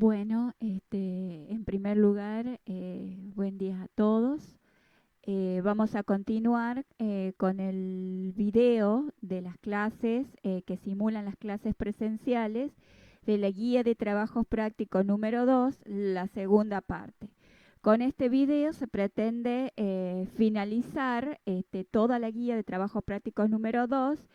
Bueno, en primer lugar, buen día a todos. Vamos a continuar con el video de las clases que simulan las clases presenciales de la guía de trabajos prácticos número 2, la segunda parte. Con este video se pretende finalizar toda la guía de trabajos prácticos número 2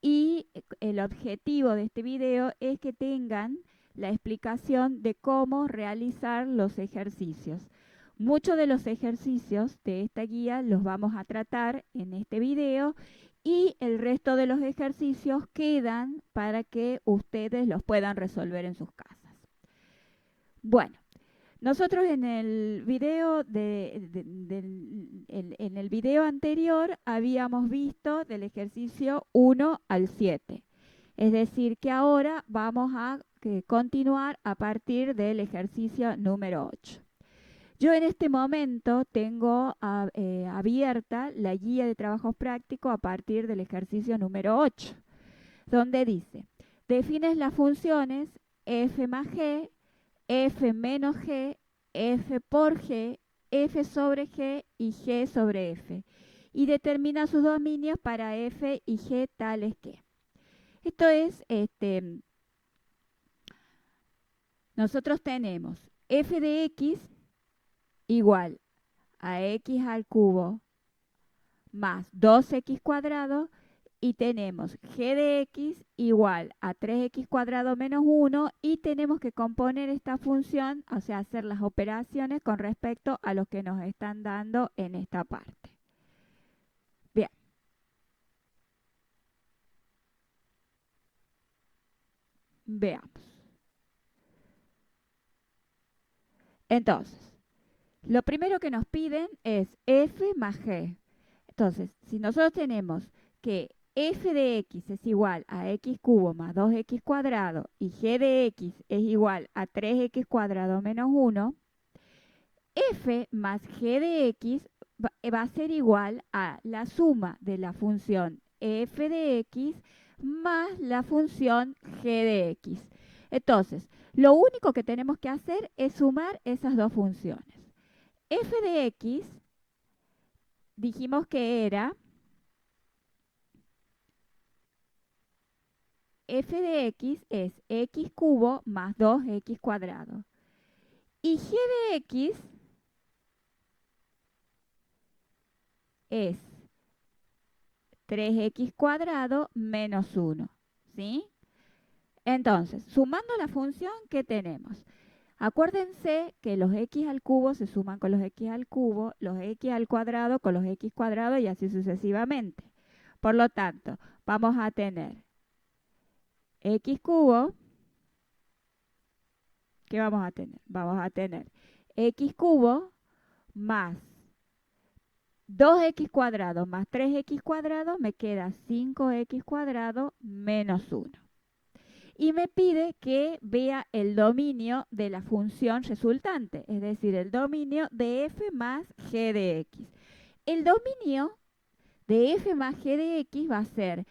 y el objetivo de este video es que tengan la explicación de cómo realizar los ejercicios. Muchos de los ejercicios de esta guía los vamos a tratar en este video y el resto de los ejercicios quedan para que ustedes los puedan resolver en sus casas. Bueno, nosotros en el video en el video anterior habíamos visto del ejercicio 1 al 7. Es decir, que ahora vamos a continuar a partir del ejercicio número 8. Yo en este momento tengo abierta la guía de trabajos prácticos a partir del ejercicio número 8, donde dice, defines las funciones f más g, f menos g, f por g, f sobre g y g sobre f, y determina sus dominios para f y g tales que. Esto es, nosotros tenemos f de x igual a x al cubo más 2x cuadrado y tenemos g de x igual a 3x cuadrado menos 1 y tenemos que componer esta función, o sea, hacer las operaciones con respecto a lo que nos están dando en esta parte. Bien. Veamos. Entonces, lo primero que nos piden es f más g. Entonces, si nosotros tenemos que f de x es igual a x cubo más 2x cuadrado y g de x es igual a 3x cuadrado menos 1, f más g de x va a ser igual a la suma de la función f de x más la función g de x. Entonces, lo único que tenemos que hacer es sumar esas dos funciones. F de x dijimos que era f de x es x cubo más 2x cuadrado. Y g de x es 3x cuadrado menos 1. ¿Sí? Entonces, sumando la función que tenemos. Acuérdense que los x al cubo se suman con los x al cubo, los x al cuadrado con los x cuadrados y así sucesivamente. Por lo tanto, vamos a tener x cubo. ¿Qué vamos a tener? Vamos a tener x cubo más 2x cuadrado más 3x cuadrado, me queda 5x cuadrado menos 1. Y me pide que vea el dominio de la función resultante, es decir, el dominio de f más g de x. El dominio de f más g de x va a ser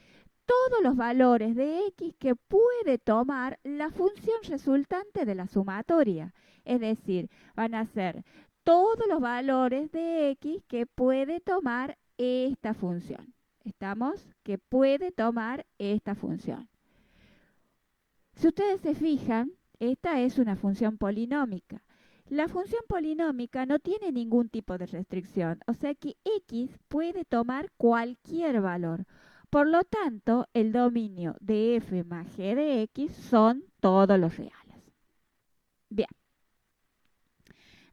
todos los valores de x que puede tomar la función resultante de la sumatoria. Es decir, van a ser todos los valores de x que puede tomar esta función. ¿Estamos? Que puede tomar esta función. Si ustedes se fijan, esta es una función polinómica. La función polinómica no tiene ningún tipo de restricción, o sea que x puede tomar cualquier valor. Por lo tanto, el dominio de f más g de x son todos los reales. Bien.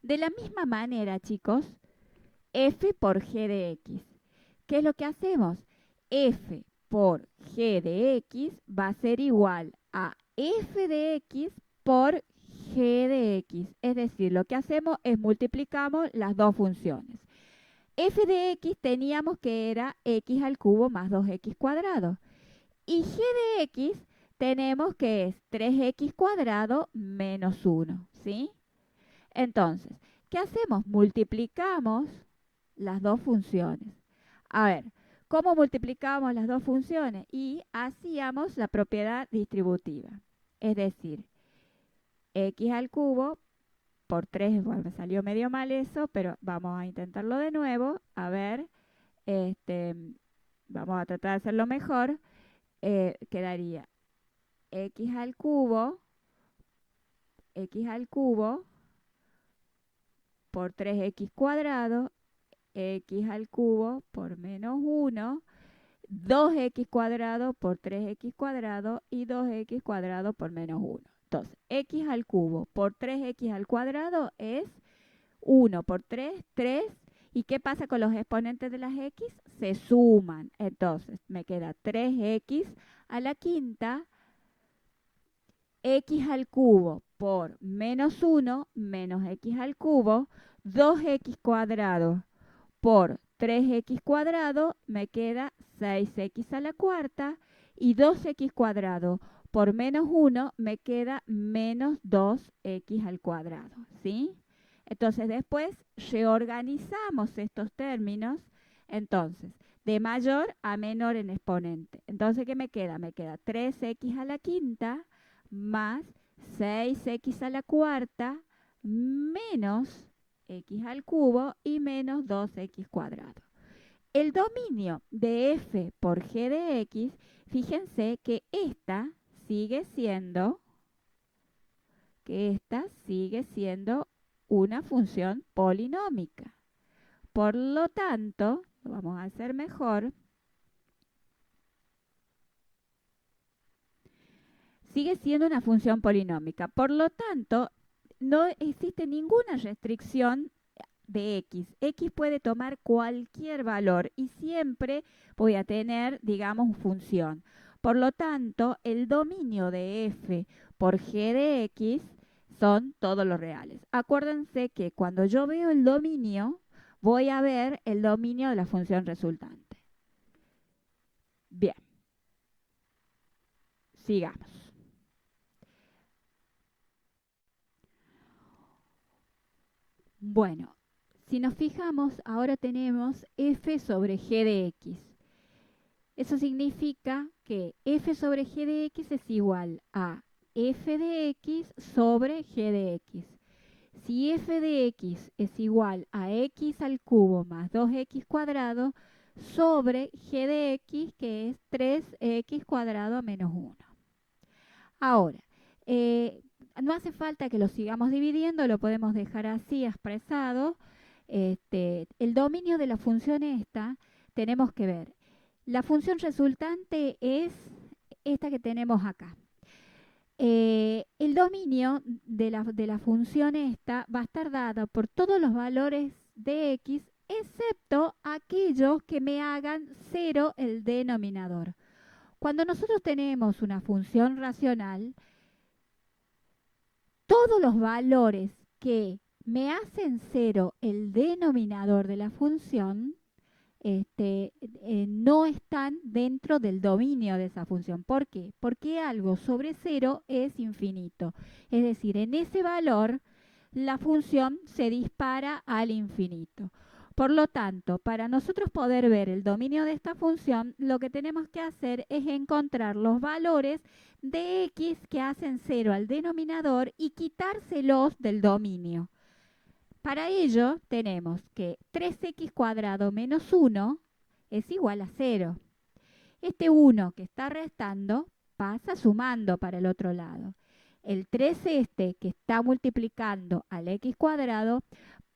De la misma manera, chicos, f por g de x. ¿Qué es lo que hacemos? F por g de x va a ser igual a f de x por g de x. Es decir, lo que hacemos es multiplicamos las dos funciones. F de x teníamos que era x al cubo más 2x cuadrado. Y g de x tenemos que es 3x cuadrado menos 1. ¿Sí? Entonces, ¿qué hacemos? Multiplicamos las dos funciones. A ver, ¿cómo multiplicábamos las dos funciones? Y hacíamos la propiedad distributiva. Es decir, x al cubo por 3, bueno, me salió medio mal eso, pero vamos a intentarlo de nuevo. A ver, este, vamos a tratar de hacerlo mejor. Quedaría x al cubo por 3x cuadrado, x al cubo por menos 1, 2x cuadrado por 3x cuadrado y 2x cuadrado por menos 1. Entonces, x al cubo por 3x al cuadrado es 1 por 3, 3. ¿Y qué pasa con los exponentes de las x? Se suman. Entonces, me queda 3x a la quinta, x al cubo por menos 1 menos x al cubo, 2x cuadrado por 3x cuadrado, me queda 6x a la cuarta, y 2x cuadrado por menos 1 me queda menos 2x al cuadrado, ¿sí? Entonces después reorganizamos estos términos, entonces de mayor a menor en exponente. Entonces, ¿qué me queda? Me queda 3x a la quinta más 6x a la cuarta menos x al cubo y menos 2x cuadrado. El dominio de f por g de x, fíjense que esta sigue siendo una función polinómica. Por lo tanto, lo vamos a hacer mejor. Sigue siendo una función polinómica. Por lo tanto, no existe ninguna restricción de x. X puede tomar cualquier valor y siempre voy a tener, digamos, función. Por lo tanto, el dominio de f por g de x son todos los reales. Acuérdense que cuando yo veo el dominio, voy a ver el dominio de la función resultante. Bien, sigamos. Bueno, si nos fijamos, ahora tenemos f sobre g de x. Eso significa que f sobre g de x es igual a f de x sobre g de x. Si f de x es igual a x al cubo más 2x cuadrado sobre g de x, que es 3x cuadrado menos 1. Ahora, no hace falta que lo sigamos dividiendo, lo podemos dejar así expresado. El dominio de la función esta, tenemos que ver. La función resultante es esta que tenemos acá. El dominio de la función esta va a estar dado por todos los valores de x, excepto aquellos que me hagan 0 el denominador. Cuando nosotros tenemos una función racional, todos los valores que me hacen 0 el denominador de la función no están dentro del dominio de esa función. ¿Por qué? Porque algo sobre 0 es infinito. Es decir, en ese valor la función se dispara al infinito. Por lo tanto, para nosotros poder ver el dominio de esta función, lo que tenemos que hacer es encontrar los valores de x que hacen 0 al denominador y quitárselos del dominio. Para ello tenemos que 3x cuadrado menos 1 es igual a 0. Este 1 que está restando pasa sumando para el otro lado. El 3 que está multiplicando al x cuadrado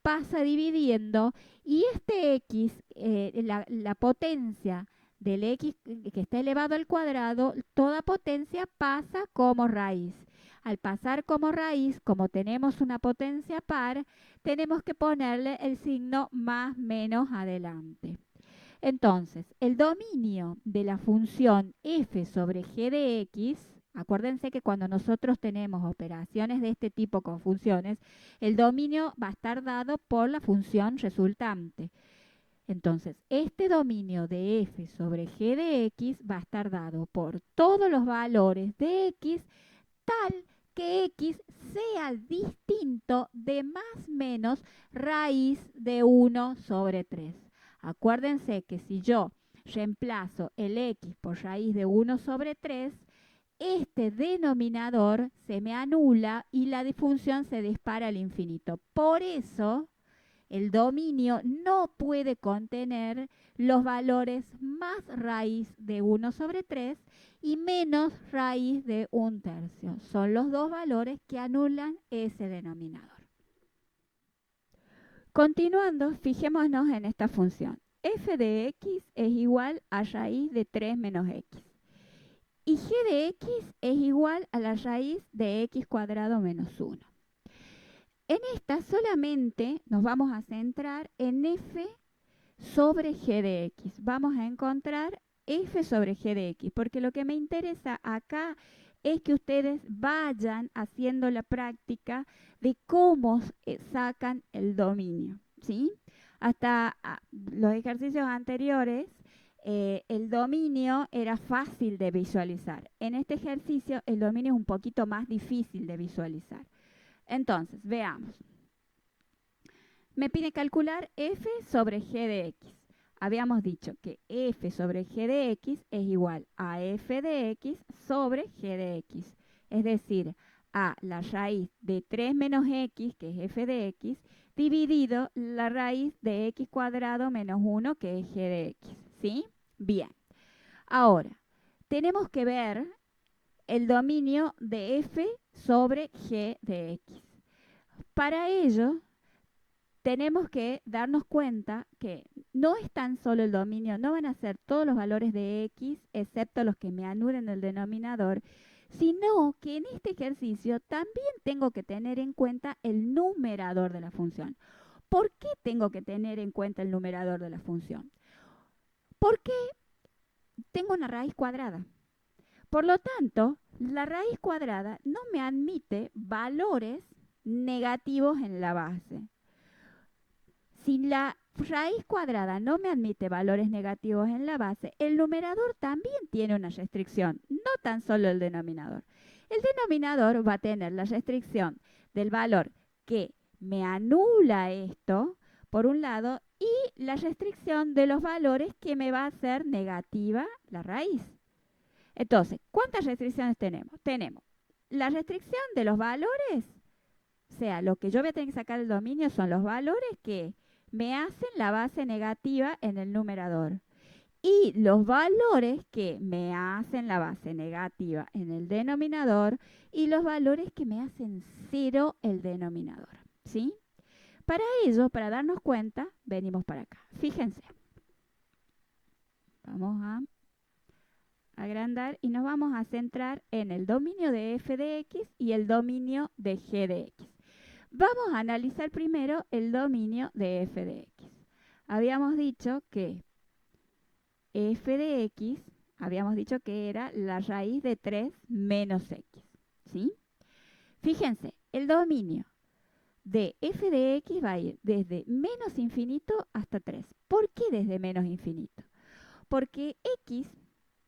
pasa dividiendo, y este x, la potencia del x que está elevado al cuadrado, toda potencia pasa como raíz. Al pasar como raíz, como tenemos una potencia par, tenemos que ponerle el signo más menos adelante. Entonces, el dominio de la función f sobre g de x, acuérdense que cuando nosotros tenemos operaciones de este tipo con funciones, el dominio va a estar dado por la función resultante. Entonces, este dominio de f sobre g de x va a estar dado por todos los valores de x tal que x sea distinto de más menos raíz de 1 sobre 3. Acuérdense que si yo reemplazo el x por raíz de 1 sobre 3, este denominador se me anula y la función se dispara al infinito. Por eso el dominio no puede contener los valores más raíz de 1/3 y menos raíz de 1/3. Son los dos valores que anulan ese denominador. Continuando, fijémonos en esta función. F de x es igual a raíz de 3 menos x. Y g de x es igual a la raíz de x cuadrado menos 1. En esta solamente nos vamos a centrar en f sobre g de x. Vamos a encontrar f sobre g de x, porque lo que me interesa acá es que ustedes vayan haciendo la práctica de cómo sacan el dominio, ¿sí? Hasta los ejercicios anteriores, el dominio era fácil de visualizar. En este ejercicio, el dominio es un poquito más difícil de visualizar. Entonces, veamos. Me pide calcular f sobre g de x. Habíamos dicho que f sobre g de x es igual a f de x sobre g de x. Es decir, a la raíz de 3 menos x, que es f de x, dividido la raíz de x cuadrado menos 1, que es g de x. ¿Sí? Bien. Ahora, tenemos que ver el dominio de f sobre g de x. Para ello, tenemos que darnos cuenta que no es tan solo el dominio, no van a ser todos los valores de x, excepto los que me anulen el denominador, sino que en este ejercicio también tengo que tener en cuenta el numerador de la función. ¿Por qué tengo que tener en cuenta el numerador de la función? Porque tengo una raíz cuadrada. Por lo tanto, la raíz cuadrada no me admite valores negativos en la base. Si la raíz cuadrada no me admite valores negativos en la base, el numerador también tiene una restricción, no tan solo el denominador. El denominador va a tener la restricción del valor que me anula esto, por un lado, y la restricción de los valores que me va a hacer negativa la raíz. Entonces, ¿cuántas restricciones tenemos? Tenemos la restricción de los valores, o sea, lo que yo voy a tener que sacar del dominio son los valores que me hacen la base negativa en el numerador. Y los valores que me hacen la base negativa en el denominador y los valores que me hacen 0 el denominador. ¿Sí? Para ello, para darnos cuenta, venimos para acá. Fíjense. Vamos a agrandar y nos vamos a centrar en el dominio de f de x y el dominio de g de x. Vamos a analizar primero el dominio de f de x. Habíamos dicho que f de x, habíamos dicho que era la raíz de 3 menos x. ¿Sí? Fíjense, el dominio de f de x va a ir desde menos infinito hasta 3. ¿Por qué desde menos infinito? Porque x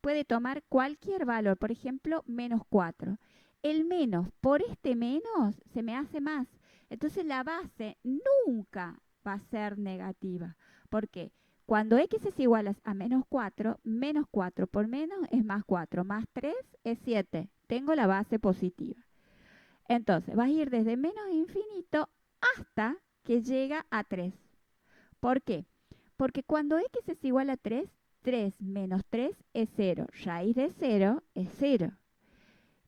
puede tomar cualquier valor, por ejemplo, menos 4. El menos por este menos se me hace más. Entonces la base nunca va a ser negativa. ¿Por qué? Cuando x es igual a menos 4 por menos es más 4, más 3 es 7. Tengo la base positiva. Entonces va a ir desde menos infinito hasta que llega a 3. ¿Por qué? Porque cuando x es igual a 3, 3 menos 3 es 0. Raíz de 0 es 0.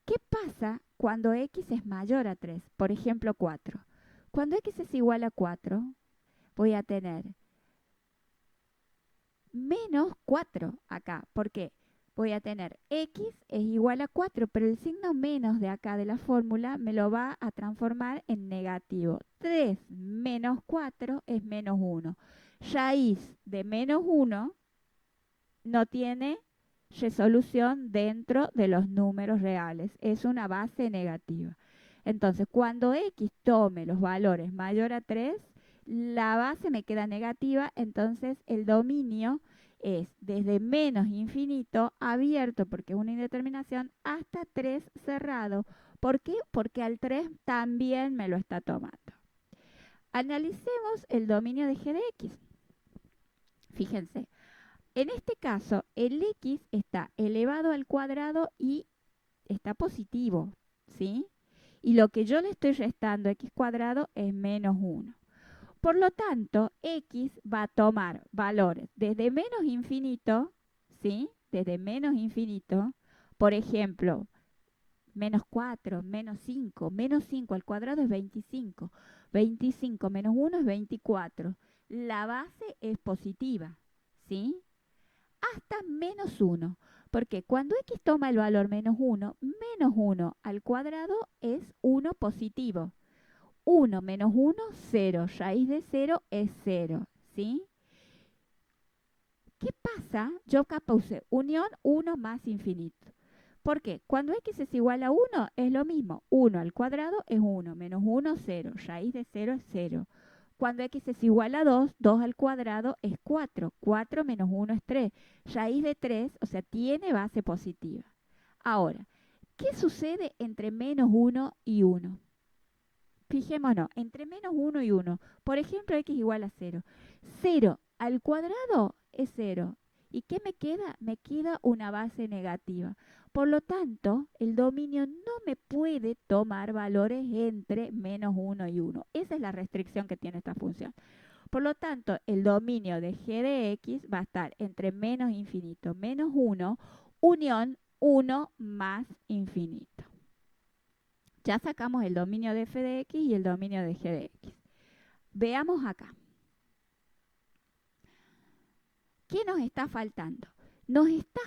¿Qué pasa cuando x es mayor a 3? Por ejemplo, 4. Cuando x es igual a 4, voy a tener menos 4 acá. ¿Por qué? Voy a tener x es igual a 4, pero el signo menos de acá de la fórmula me lo va a transformar en negativo. 3 menos 4 es menos 1. Raíz de menos 1 no tiene resolución dentro de los números reales. Es una base negativa. Entonces, cuando x tome los valores mayor a 3, la base me queda negativa. Entonces, el dominio es desde menos infinito abierto, porque es una indeterminación, hasta 3 cerrado. ¿Por qué? Porque al 3 también me lo está tomando. Analicemos el dominio de g de x. Fíjense. En este caso, el x está elevado al cuadrado y está positivo, ¿sí? Y lo que yo le estoy restando a x cuadrado es menos 1. Por lo tanto, x va a tomar valores desde menos infinito, ¿sí? Desde menos infinito, por ejemplo, menos 4, menos 5 al cuadrado es 25. 25 menos 1 es 24. La base es positiva, ¿sí? Hasta menos 1. Porque cuando x toma el valor menos 1 al cuadrado es 1 positivo. 1 menos 1, 0. Raíz de 0 es 0, ¿sí? ¿Qué pasa? Yo acá puse unión 1 más infinito. ¿Por qué? Cuando x es igual a 1 es lo mismo. 1 al cuadrado es 1, menos 1, 0. Raíz de 0 es 0. Cuando x es igual a 2, 2 al cuadrado es 4. 4 menos 1 es 3. Raíz de 3, o sea, tiene base positiva. Ahora, ¿qué sucede entre menos 1 y 1? Fijémonos, entre menos 1 y 1. Por ejemplo, x igual a 0. 0 al cuadrado es 0. ¿Y qué me queda? Me queda una base negativa. Por lo tanto, el dominio no me puede tomar valores entre menos 1 y 1. Esa es la restricción que tiene esta función. Por lo tanto, el dominio de g de x va a estar entre menos infinito menos 1, unión 1 más infinito. Ya sacamos el dominio de f de x y el dominio de g de x. Veamos acá. ¿Qué nos está faltando? Nos está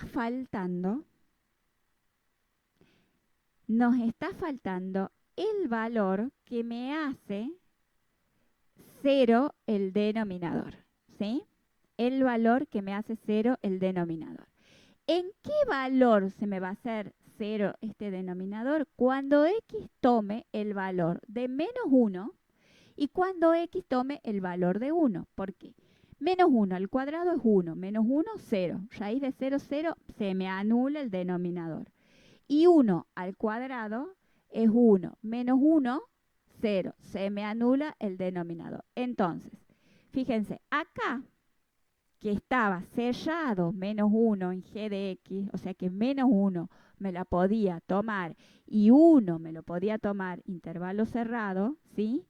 faltando el valor que me hace 0 el denominador, ¿sí? El valor que me hace 0 el denominador. ¿En qué valor se me va a hacer 0 este denominador? Cuando x tome el valor de menos 1 y cuando x tome el valor de 1. ¿Por qué? Menos 1 al cuadrado es 1, menos 1, 0. Raíz de 0, 0, se me anula el denominador. Y 1 al cuadrado es 1, menos 1, 0. Se me anula el denominador. Entonces, fíjense, acá que estaba cerrado menos 1 en g de x, o sea que menos 1 me la podía tomar y 1 me lo podía tomar intervalo cerrado, ¿sí?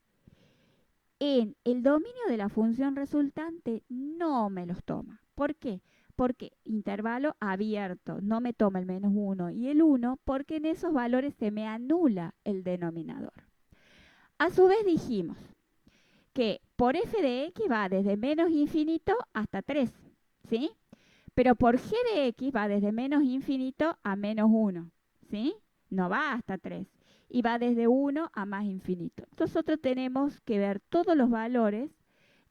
En el dominio de la función resultante no me los toma. ¿Por qué? Porque intervalo abierto no me toma el menos 1 y el 1 porque en esos valores se me anula el denominador. A su vez dijimos que por f de x va desde menos infinito hasta 3, ¿sí? Pero por g de x va desde menos infinito a menos 1, ¿sí? No va hasta 3 y va desde 1 a más infinito. Nosotros tenemos que ver todos los valores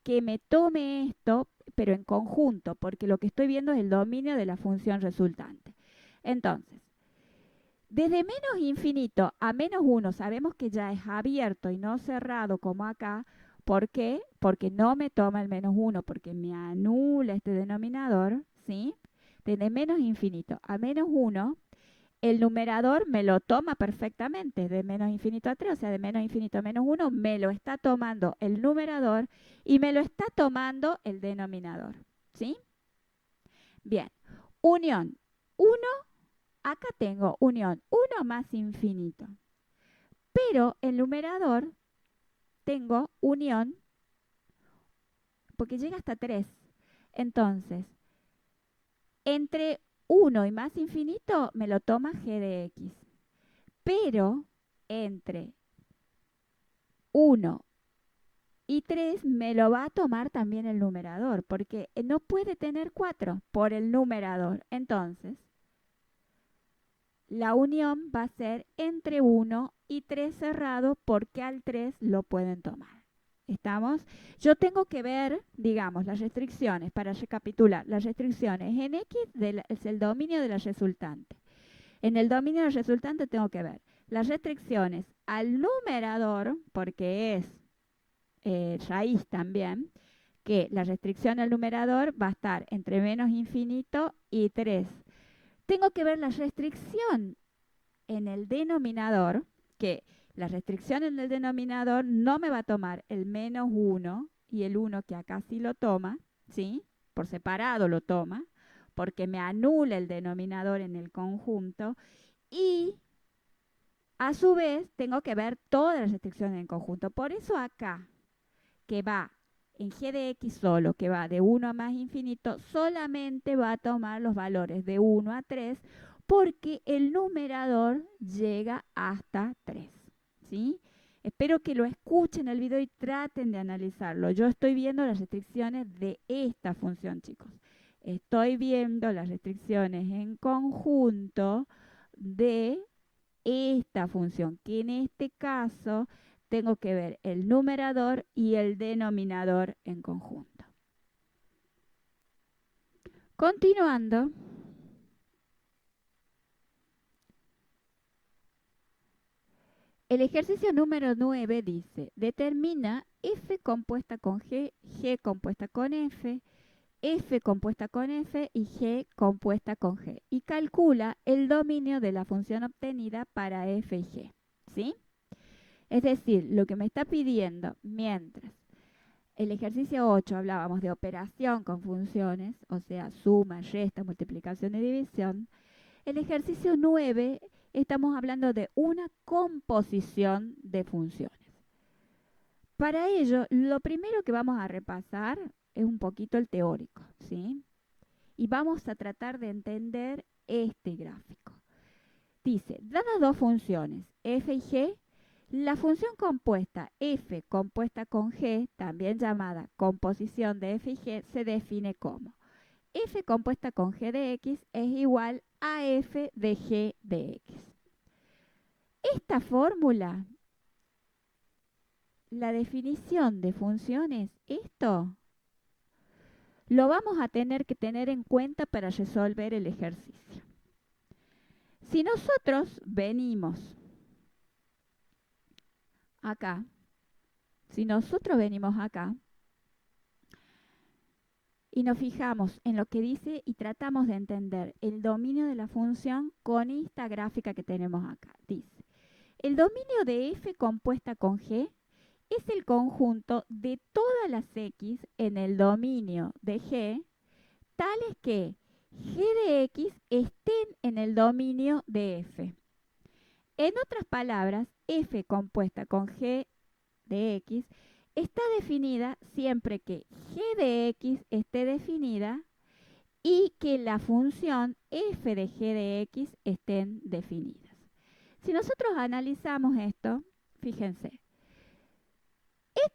que me tome esto, pero en conjunto, porque lo que estoy viendo es el dominio de la función resultante. Entonces, desde menos infinito a menos 1 sabemos que ya es abierto y no cerrado como acá. ¿Por qué? Porque no me toma el menos 1, porque me anula este denominador, ¿sí? Desde menos infinito a menos 1, el numerador me lo toma perfectamente, de menos infinito a 3, o sea, de menos infinito a menos 1, me lo está tomando el numerador y me lo está tomando el denominador, ¿sí? Bien, unión 1, acá tengo unión 1 más infinito, pero el numerador tengo unión porque llega hasta 3. Entonces, entre 1 y más infinito me lo toma g de x. Pero entre 1 y 3 me lo va a tomar también el numerador, porque no puede tener 4 por el numerador. Entonces, la unión va a ser entre 1 y 3 cerrado, porque al 3 lo pueden tomar. ¿Estamos? Yo tengo que ver, digamos, las restricciones, para recapitular, las restricciones en x es el dominio de la resultante. En el dominio del resultante tengo que ver las restricciones al numerador, porque es raíz también, que la restricción al numerador va a estar entre menos infinito y 3. Tengo que ver la restricción en el denominador, que la restricción en el denominador no me va a tomar el menos 1 y el 1 que acá sí lo toma, ¿sí? Por separado lo toma, porque me anula el denominador en el conjunto. Y A su vez, tengo que ver todas las restricciones en conjunto. Por eso acá, que va en g de x solo, que va de 1 a más infinito, solamente va a tomar los valores de 1 a 3 porque el numerador llega hasta 3. ¿Sí? Espero que lo escuchen el video y traten de analizarlo. Yo estoy viendo las restricciones de esta función, chicos. Estoy viendo las restricciones en conjunto de esta función, que en este caso tengo que ver el numerador y el denominador en conjunto. Continuando, el ejercicio número 9 dice, determina f compuesta con g, g compuesta con f compuesta con f y g compuesta con g. Y calcula el dominio de la función obtenida para f y g. ¿Sí? Es decir, lo que me está pidiendo, mientras el ejercicio 8 hablábamos de operación con funciones, o sea, suma, resta, multiplicación y división. El ejercicio 9 estamos hablando de una composición de funciones. Para ello, lo primero que vamos a repasar es un poquito el teórico, ¿sí? Y vamos a tratar de entender este gráfico. Dice, dadas dos funciones, f y g, la función compuesta f compuesta con g, también llamada composición de f y g, se define como f compuesta con g de x es igual a f de g de x. Esta fórmula, la definición de funciones, esto lo vamos a tener que tener en cuenta para resolver el ejercicio. Si nosotros venimos acá, y nos fijamos en lo que dice y tratamos de entender el dominio de la función con esta gráfica que tenemos acá. Dice, el dominio de f compuesta con g es el conjunto de todas las x en el dominio de g, tales que g de x estén en el dominio de f. En otras palabras, f compuesta con g de x está definida siempre que g de x esté definida y que la función f de g de x estén definidas. Si nosotros analizamos esto, fíjense,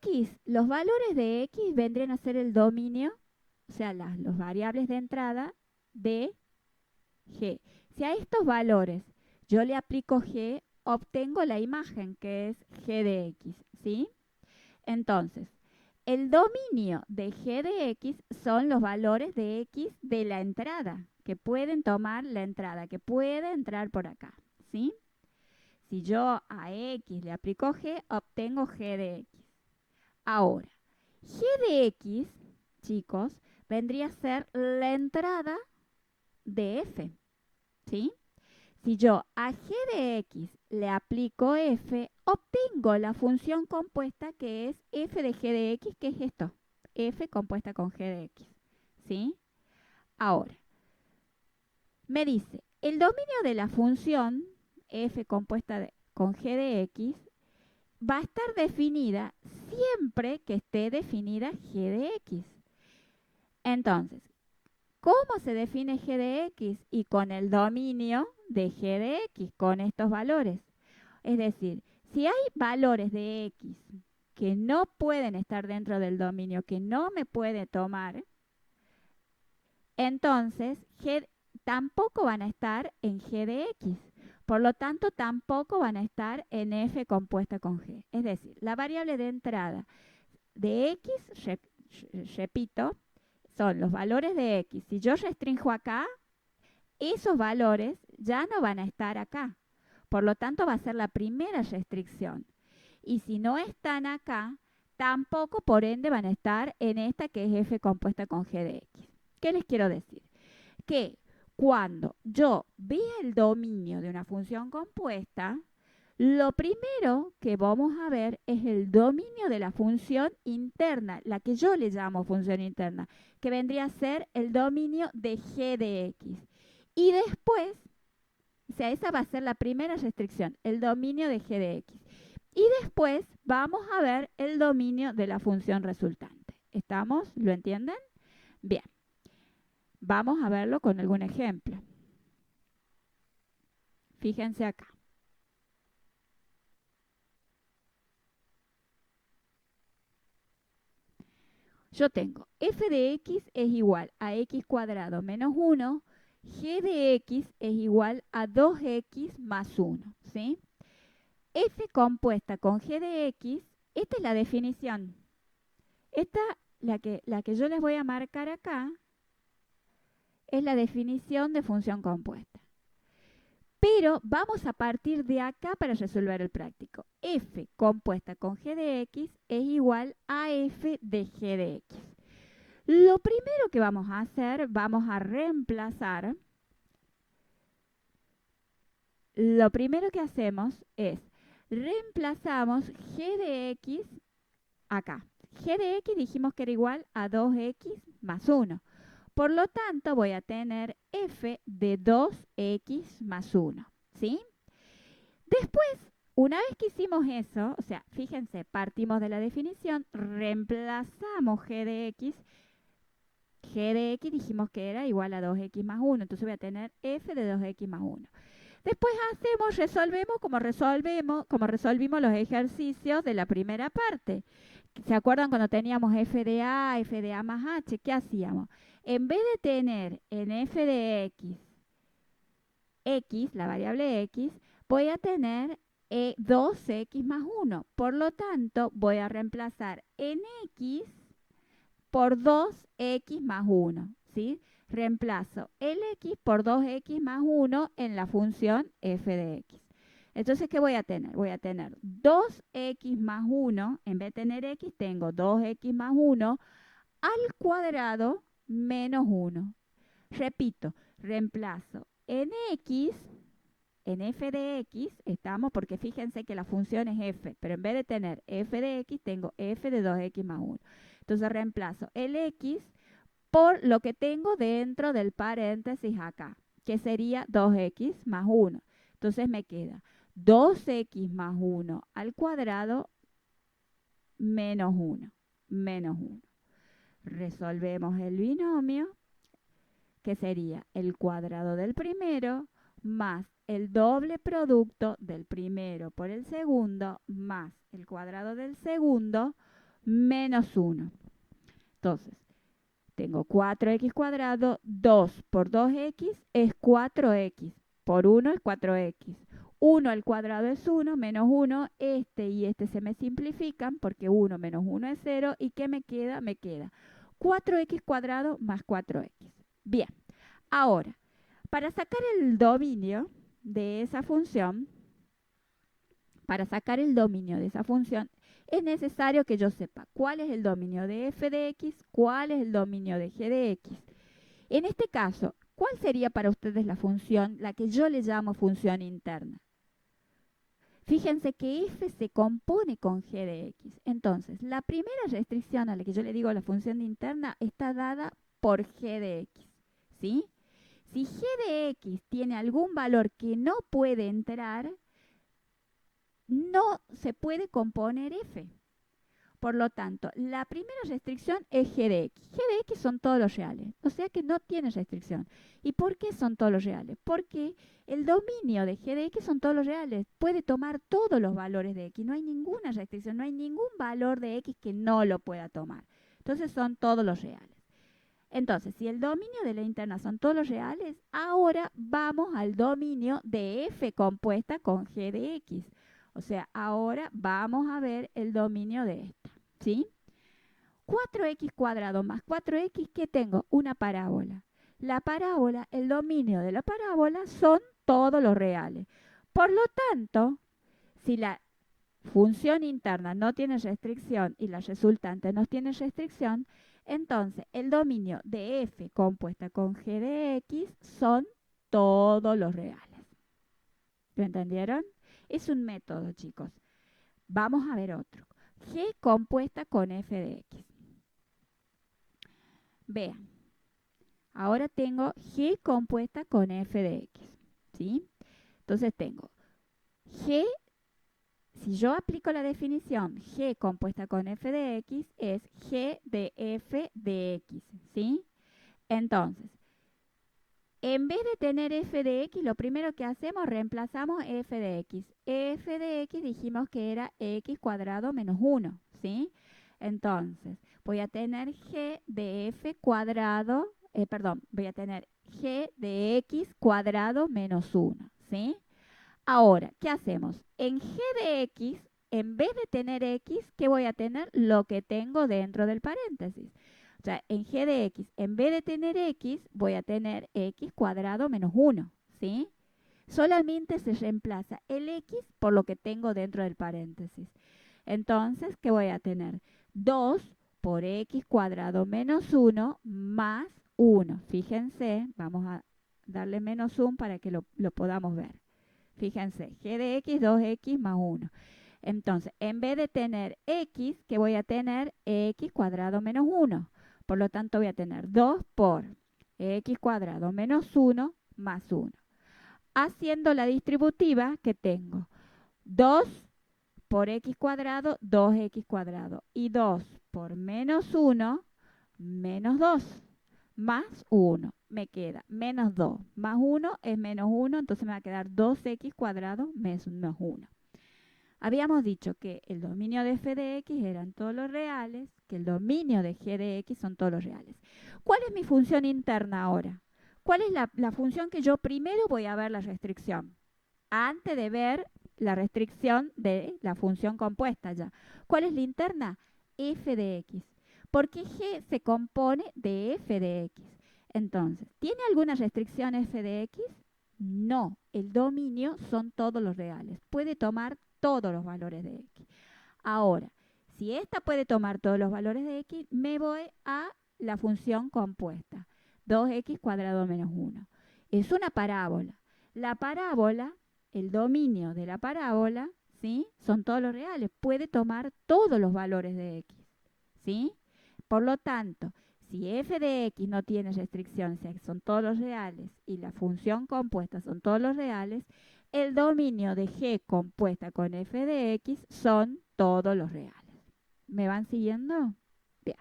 x, los valores de x vendrían a ser el dominio, o sea, los variables de entrada de g. Si a estos valores yo le aplico g, obtengo la imagen que es g de x, ¿sí? Entonces, el dominio de g de x son los valores de x de la entrada, que pueden tomar la entrada, que puede entrar por acá, ¿sí? Si yo a x le aplico g, obtengo g de x. Ahora, g de x, chicos, vendría a ser la entrada de f, ¿sí? Si yo a g de x le aplico f, obtengo la función compuesta que es f de g de x, que es esto, f compuesta con g de x, ¿sí? Ahora, me dice, el dominio de la función f compuesta con g de x va a estar definida siempre que esté definida g de x. Entonces, ¿cómo se define g de x? Y con el dominio de g de x, con estos valores. Es decir, si hay valores de x que no pueden estar dentro del dominio, que no me puede tomar, entonces g tampoco van a estar en g de x. Por lo tanto, tampoco van a estar en f compuesta con g. Es decir, la variable de entrada de x, repito, son los valores de x. Si yo restringo acá, esos valores ya no van a estar acá. Por lo tanto, va a ser la primera restricción. Y si no están acá, tampoco por ende van a estar en esta que es f compuesta con g de x. ¿Qué les quiero decir? Que cuando yo vea el dominio de una función compuesta, lo primero que vamos a ver es el dominio de la función interna, la que yo le llamo función interna, que vendría a ser el dominio de g de x. Y después O sea, esa va a ser la primera restricción, el dominio de g de x. Y después vamos a ver el dominio de la función resultante. ¿Estamos? ¿Lo entienden? Bien. Vamos a verlo con algún ejemplo. Fíjense acá. Yo tengo f de x es igual a x cuadrado menos 1, g de x es igual a 2x más 1, ¿sí? F compuesta con g de x, esta es la definición. Esta, la que yo les voy a marcar acá, es la definición de función compuesta. Pero vamos a partir de acá para resolver el práctico. F compuesta con g de x es igual a f de g de x. Lo primero que vamos a hacer, vamos a reemplazar. Lo primero que hacemos es reemplazamos g de x acá. G de x dijimos que era igual a 2x más 1. Por lo tanto, voy a tener f de 2x más 1, ¿sí? Después, una vez que hicimos eso, o sea, fíjense, partimos de la definición, reemplazamos g de x. G de x dijimos que era igual a 2x más 1, entonces voy a tener f de 2x más 1. Después resolvemos como resolvimos los ejercicios de la primera parte. ¿Se acuerdan cuando teníamos f de a más h? ¿Qué hacíamos? En vez de tener en f de x, la variable x, voy a tener 2x más 1. Por lo tanto, voy a reemplazar en x por 2x más 1, ¿sí? Reemplazo el x por 2x más 1 en la función f de x. Entonces, ¿qué voy a tener? Voy a tener 2x más 1, en vez de tener x, tengo 2x más 1 al cuadrado menos 1. Repito, reemplazo en x, en f de x, estamos, porque fíjense que la función es f, pero en vez de tener f de x, tengo f de 2x más 1. Entonces reemplazo el x por lo que tengo dentro del paréntesis acá, que sería 2x más 1. Entonces me queda 2x más 1 al cuadrado menos 1. Menos 1. Resolvemos el binomio, que sería el cuadrado del primero más el doble producto del primero por el segundo más el cuadrado del segundo menos 1. Entonces, tengo 4x cuadrado, 2 por 2x es 4x, por 1 es 4x. 1 al cuadrado es 1, menos 1, este y este se me simplifican porque 1 menos 1 es 0. ¿Y qué me queda? Me queda 4x cuadrado más 4x. Bien, ahora, para sacar el dominio de esa función, es necesario que yo sepa cuál es el dominio de f de x, cuál es el dominio de g de x. En este caso, ¿cuál sería para ustedes la función, la que yo le llamo función interna? Fíjense que f se compone con g de x. Entonces, la primera restricción a la que yo le digo la función interna está dada por g de x, ¿sí? Si g de x tiene algún valor que no puede entrar, no se puede componer f. Por lo tanto, la primera restricción es g de x. G de x son todos los reales, o sea que no tiene restricción. ¿Y por qué son todos los reales? Porque el dominio de g de x son todos los reales. Puede tomar todos los valores de x. No hay ninguna restricción, no hay ningún valor de x que no lo pueda tomar. Entonces son todos los reales. Entonces, si el dominio de la interna son todos los reales, ahora vamos al dominio de f compuesta con g de x. O sea, ahora vamos a ver el dominio de esta, ¿sí? 4x cuadrado más 4x, ¿qué tengo? Una parábola. La parábola, el dominio de la parábola son todos los reales. Por lo tanto, si la función interna no tiene restricción y la resultante no tiene restricción, entonces el dominio de f compuesta con g de x son todos los reales. ¿Lo entendieron? Es un método, chicos. Vamos a ver otro. G compuesta con f de x. Vean, ahora tengo g compuesta con f de x, ¿sí? Entonces tengo g, si yo aplico la definición g compuesta con f de x, es g de f de x, ¿sí? Entonces, en vez de tener f de x, lo primero que hacemos, reemplazamos f de x. F de x dijimos que era x cuadrado menos 1, ¿sí? Entonces, voy a tener g de f cuadrado, voy a tener g de x cuadrado menos 1, ¿sí? Ahora, ¿qué hacemos? En g de x, en vez de tener x, ¿qué voy a tener? Lo que tengo dentro del paréntesis. O sea, en g de x, en vez de tener x, voy a tener x cuadrado menos 1, ¿sí? Solamente se reemplaza el x por lo que tengo dentro del paréntesis. Entonces, ¿qué voy a tener? 2 por x cuadrado menos 1 más 1. Fíjense, vamos a darle menos 1 para que lo podamos ver. Fíjense, g de x, 2x más 1. Entonces, en vez de tener x, ¿qué voy a tener? X cuadrado menos 1. Por lo tanto, voy a tener 2 por x cuadrado menos 1 más 1. Haciendo la distributiva, que tengo 2 por x cuadrado, 2x cuadrado. Y 2 por menos 1, menos 2, más 1. Me queda menos 2 más 1 es menos 1, entonces me va a quedar 2x cuadrado menos 1. Habíamos dicho que el dominio de f de x eran todos los reales, que el dominio de g de x son todos los reales. ¿Cuál es mi función interna ahora? ¿Cuál es la función que yo primero voy a ver la restricción? Antes de ver la restricción de la función compuesta ya. ¿Cuál es la interna? F de x. Porque g se compone de f de x. Entonces, ¿tiene alguna restricción f de x? No, el dominio son todos los reales. Puede tomar todos los valores de x. Ahora, si esta puede tomar todos los valores de x, me voy a la función compuesta. 2x cuadrado menos 1. Es una parábola. La parábola, el dominio de la parábola, ¿sí? Son todos los reales. Puede tomar todos los valores de x, ¿sí? Por lo tanto, si f de x no tiene restricción, si son todos los reales y la función compuesta son todos los reales, el dominio de g compuesta con f de x son todos los reales. ¿Me van siguiendo? Bien.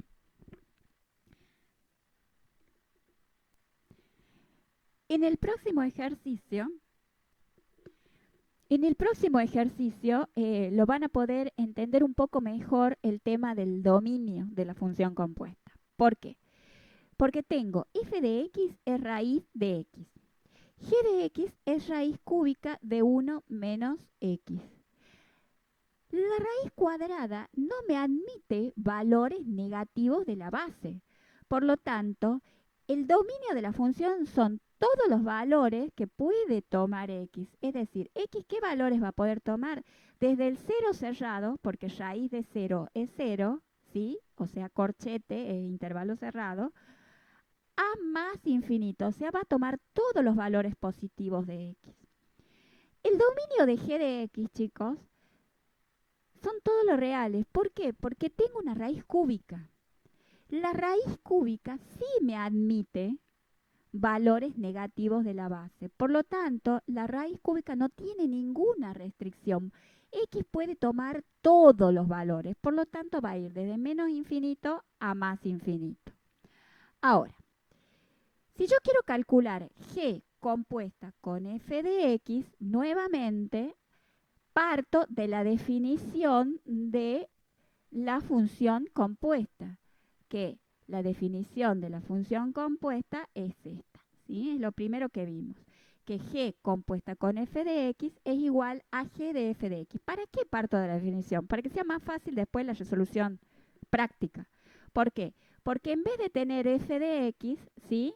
En el próximo ejercicio, lo van a poder entender un poco mejor el tema del dominio de la función compuesta. ¿Por qué? Porque tengo f de x es raíz de x. G de x es raíz cúbica de 1 menos x. La raíz cuadrada no me admite valores negativos de la base. Por lo tanto, el dominio de la función son todos los valores que puede tomar x. Es decir, x, ¿qué valores va a poder tomar? Desde el 0 cerrado, porque raíz de 0 es 0, ¿sí? O sea, corchete, intervalo cerrado, a más infinito. O sea, va a tomar todos los valores positivos de x. El dominio de g de x, chicos, son todos los reales. ¿Por qué? Porque tengo una raíz cúbica. La raíz cúbica sí me admite valores negativos de la base. Por lo tanto, la raíz cúbica no tiene ninguna restricción. X puede tomar todos los valores. Por lo tanto, va a ir desde menos infinito a más infinito. Ahora, si yo quiero calcular g compuesta con f de x, nuevamente parto de la definición de la función compuesta, que la definición de la función compuesta es esta, ¿sí? Es lo primero que vimos, que g compuesta con f de x es igual a g de f de x. ¿Para qué parto de la definición? Para que sea más fácil después la resolución práctica. ¿Por qué? Porque en vez de tener f de x, ¿sí?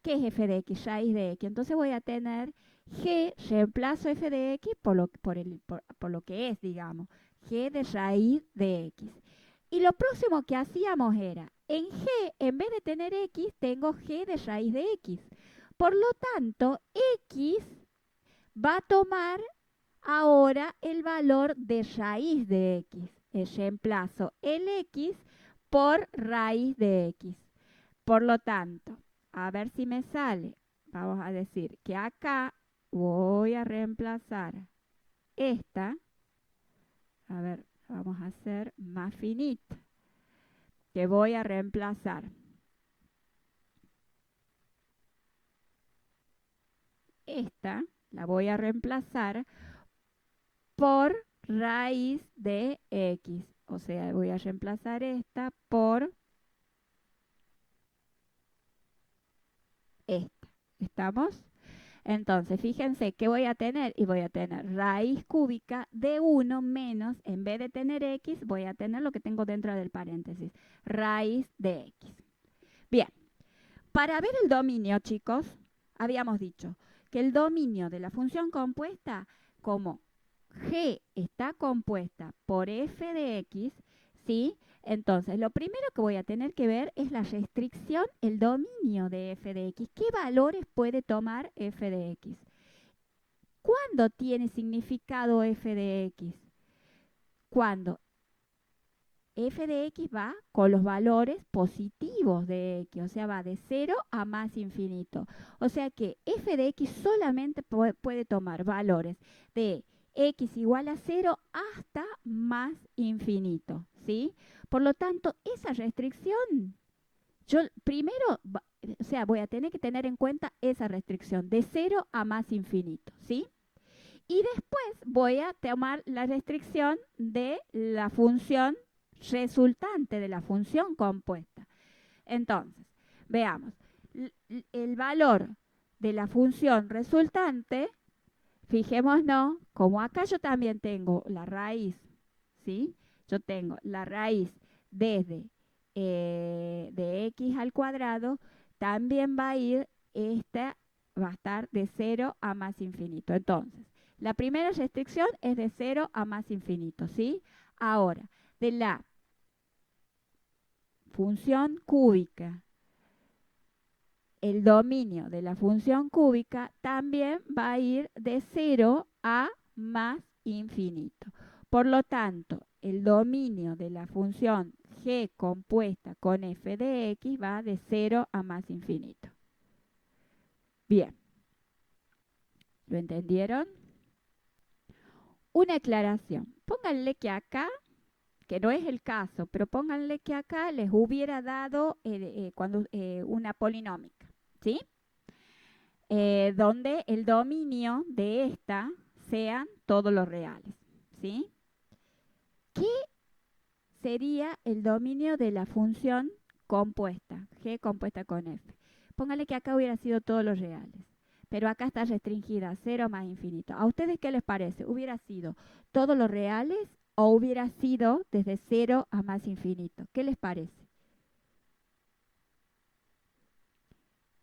¿Qué es f de x? Raíz de x. Entonces voy a tener g, reemplazo f de x por lo que es, digamos, g de raíz de x. Y lo próximo que hacíamos era, en g, en vez de tener x, tengo g de raíz de x. Por lo tanto, x va a tomar ahora el valor de raíz de x. Reemplazo el x por raíz de x. Por lo tanto, a ver si me sale. Vamos a decir que acá voy a reemplazar esta, a ver, vamos a hacer más finita, que voy a reemplazar esta, la voy a reemplazar por raíz de x. O sea, voy a reemplazar esta por esta. ¿Estamos? Entonces, fíjense que voy a tener, y voy a tener raíz cúbica de 1 menos, en vez de tener x, voy a tener lo que tengo dentro del paréntesis, raíz de x. Bien, para ver el dominio, chicos, habíamos dicho que el dominio de la función compuesta, como g está compuesta por f de x, ¿sí? Entonces, lo primero que voy a tener que ver es la restricción, el dominio de f de x. ¿Qué valores puede tomar f de x? ¿Cuándo tiene significado f de x? Cuando f de x va con los valores positivos de x, o sea, va de 0 a más infinito. O sea que f de x solamente puede tomar valores de x igual a 0 hasta más infinito, ¿sí? Por lo tanto, esa restricción, yo primero, o sea, voy a tener que tener en cuenta esa restricción de 0 a más infinito, ¿sí? Y después voy a tomar la restricción de la función resultante, de la función compuesta. Entonces, veamos, el valor de la función resultante, fijémonos, como acá yo también tengo la raíz, ¿sí? Yo tengo la raíz desde de x al cuadrado, también va a ir, esta va a estar de 0 a más infinito. Entonces, la primera restricción es de 0 a más infinito, ¿sí? Ahora, de la función cúbica, el dominio de la función cúbica también va a ir de 0 a más infinito. Por lo tanto, el dominio de la función g compuesta con f de x va de 0 a más infinito. Bien, ¿lo entendieron? Una aclaración. Pónganle que acá, que no es el caso, pero pónganle que acá les hubiera dado una polinómica, ¿sí? Donde el dominio de esta sean todos los reales, ¿sí? ¿Qué sería el dominio de la función compuesta, g compuesta con f? Póngale que acá hubiera sido todos los reales, pero acá está restringida a 0 más infinito. ¿A ustedes qué les parece? ¿Hubiera sido todos los reales o hubiera sido desde 0 a más infinito? ¿Qué les parece?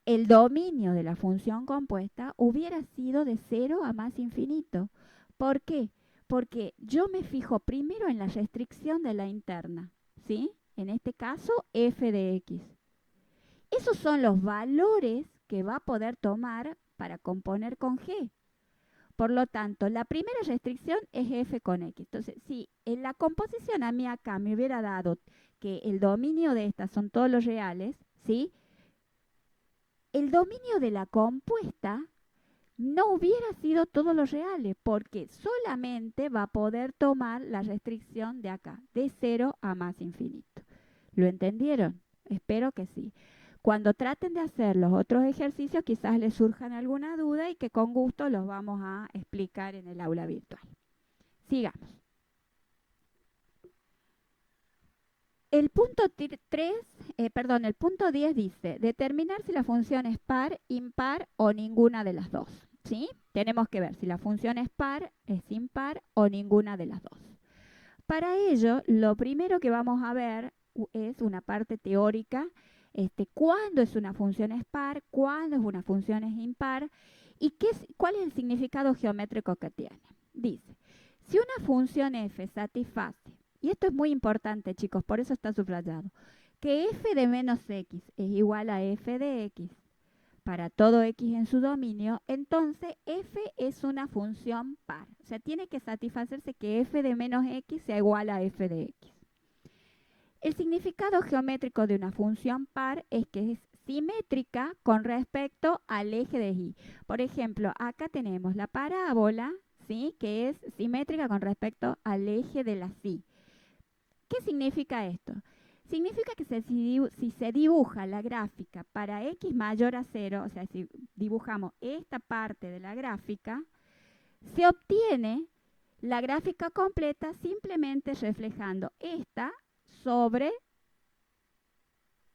El dominio de la función compuesta hubiera sido de 0 a más infinito. ¿Por qué? Porque yo me fijo primero en la restricción de la interna, ¿sí? En este caso, f de x. Esos son los valores que va a poder tomar para componer con g. Por lo tanto, la primera restricción es f con x. Entonces, si en la composición a mí acá me hubiera dado que el dominio de estas son todos los reales, ¿sí? El dominio de la compuesta no hubiera sido todos los reales, porque solamente va a poder tomar la restricción de acá, de 0 a más infinito. ¿Lo entendieron? Espero que sí. Cuando traten de hacer los otros ejercicios, quizás les surjan alguna duda y que con gusto los vamos a explicar en el aula virtual. Sigamos. El punto 10 dice, determinar si la función es par, impar o ninguna de las dos. ¿Sí? Tenemos que ver si la función es par, es impar o ninguna de las dos. Para ello, lo primero que vamos a ver es una parte teórica, cuándo es una función es par, cuándo es una función es impar y cuál es el significado geométrico que tiene. Dice, si una función f satisface, y esto es muy importante, chicos, por eso está subrayado, que f de menos x es igual a f de x para todo x en su dominio, entonces f es una función par. O sea, tiene que satisfacerse que f de menos x sea igual a f de x. El significado geométrico de una función par es que simétrica con respecto al eje de y. Por ejemplo, acá tenemos la parábola, ¿sí? Que es simétrica con respecto al eje de la y. ¿Qué significa esto? Significa que si se dibuja la gráfica para x mayor a 0, o sea, si dibujamos esta parte de la gráfica, se obtiene la gráfica completa simplemente reflejando esta sobre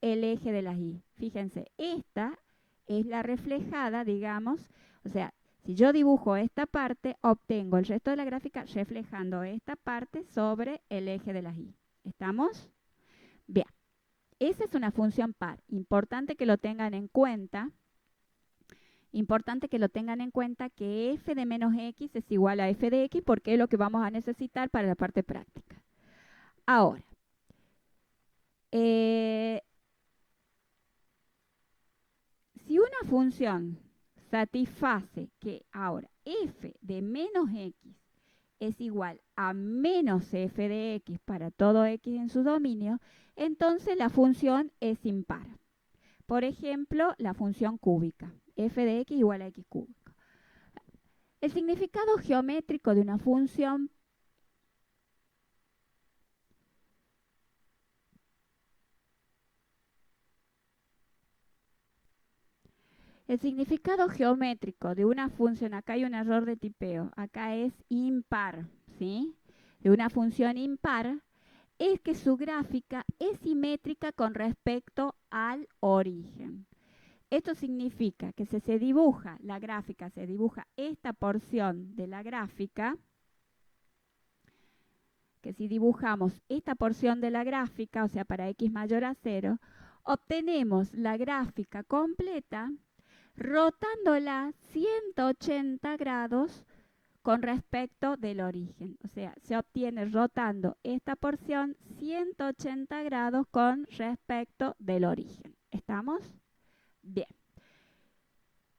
el eje de la y. Fíjense, esta es la reflejada, digamos, o sea, si yo dibujo esta parte, obtengo el resto de la gráfica reflejando esta parte sobre el eje de la y. ¿Estamos? Bien, esa es una función par. Importante que lo tengan en cuenta. Importante que lo tengan en cuenta que f de menos x es igual a f de x porque es lo que vamos a necesitar para la parte práctica. Ahora, si una función satisface que ahora f de menos x es igual a menos f de x para todo x en su dominio, entonces la función es impar. Por ejemplo, la función cúbica, f de x igual a x cúbico. El significado geométrico de una función acá hay un error de tipeo, acá es impar, ¿sí? De una función impar es que su gráfica es simétrica con respecto al origen. Esto significa que si se dibuja la gráfica, se dibuja esta porción de la gráfica, que si dibujamos esta porción de la gráfica, o sea, para x mayor a 0, obtenemos la gráfica completa rotándola 180 grados con respecto del origen. O sea, se obtiene rotando esta porción 180 grados con respecto del origen. ¿Estamos? Bien.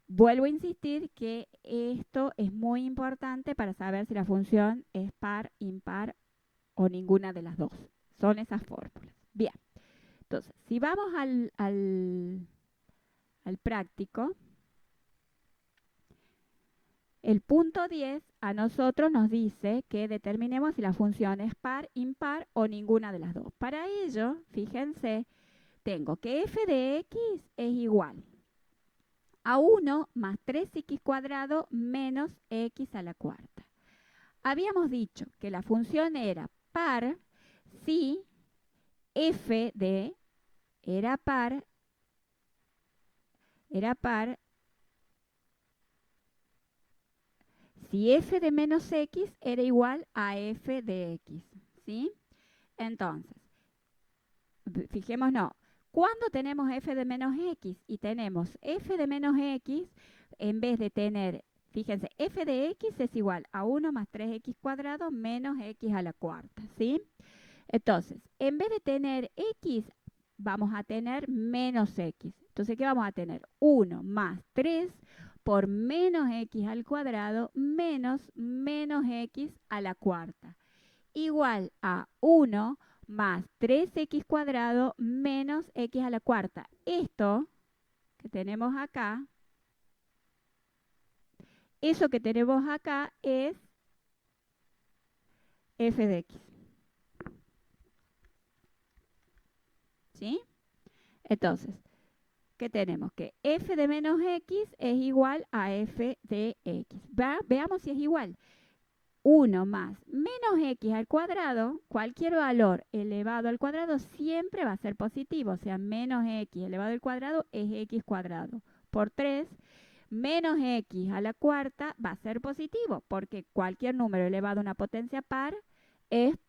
Vuelvo a insistir que esto es muy importante para saber si la función es par, impar o ninguna de las dos. Son esas fórmulas. Bien. Entonces, si vamos al práctico, el punto 10 a nosotros nos dice que determinemos si la función es par, impar o ninguna de las dos. Para ello, fíjense, tengo que f de x es igual a 1 más 3x cuadrado menos x a la cuarta. Habíamos dicho que la función era par si f de era par si f de menos x era igual a f de x, ¿sí? Entonces, fijémonos, cuando tenemos f de menos x y tenemos f de menos x, en vez de tener, fíjense, f de x es igual a 1 más 3x cuadrado menos x a la cuarta, ¿sí? Entonces, en vez de tener x, vamos a tener menos x. Entonces, ¿qué vamos a tener? 1 más 3 por menos x al cuadrado menos x a la cuarta. Igual a 1 más 3x cuadrado menos x a la cuarta. Esto que tenemos acá, eso que tenemos acá es f de x. ¿Sí? Entonces, ¿qué tenemos? Que f de menos x es igual a f de x. Veamos si es igual. 1 más menos x al cuadrado, cualquier valor elevado al cuadrado siempre va a ser positivo. O sea, menos x elevado al cuadrado es x cuadrado. Por 3, menos x a la cuarta va a ser positivo, porque cualquier número elevado a una potencia par, el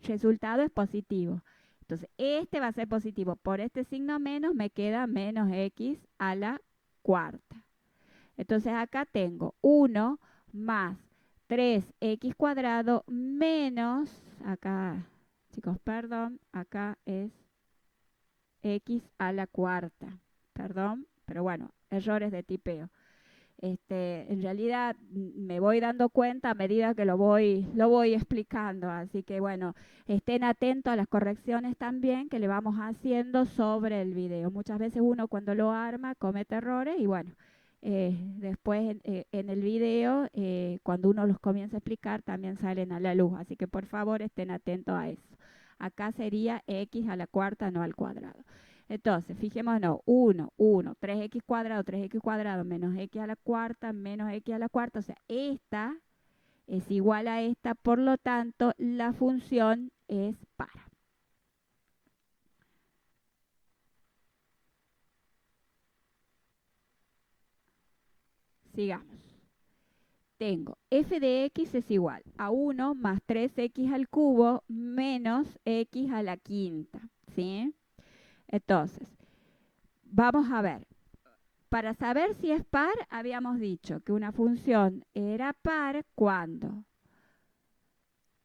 resultado es positivo. Entonces, este va a ser positivo. Por este signo menos me queda menos x a la cuarta. Entonces, acá tengo 1 más 3x cuadrado menos, acá, chicos, perdón, acá es x a la cuarta. Perdón, pero bueno, errores de tipeo. En realidad me voy dando cuenta a medida que lo voy explicando, así que bueno, estén atentos a las correcciones también que le vamos haciendo sobre el video. Muchas veces uno cuando lo arma comete errores y bueno, después en el video, cuando uno los comienza a explicar, también salen a la luz, así que por favor estén atentos a eso. Acá sería x a la cuarta, no al cuadrado. Entonces, fijémonos, 1, 3x cuadrado menos x a la cuarta menos x a la cuarta, o sea, esta es igual a esta, por lo tanto, la función es par. Sigamos. Tengo f de x es igual a 1 más 3x al cubo menos x a la quinta, ¿sí? Entonces, vamos a ver. Para saber si es par, habíamos dicho que una función era par cuando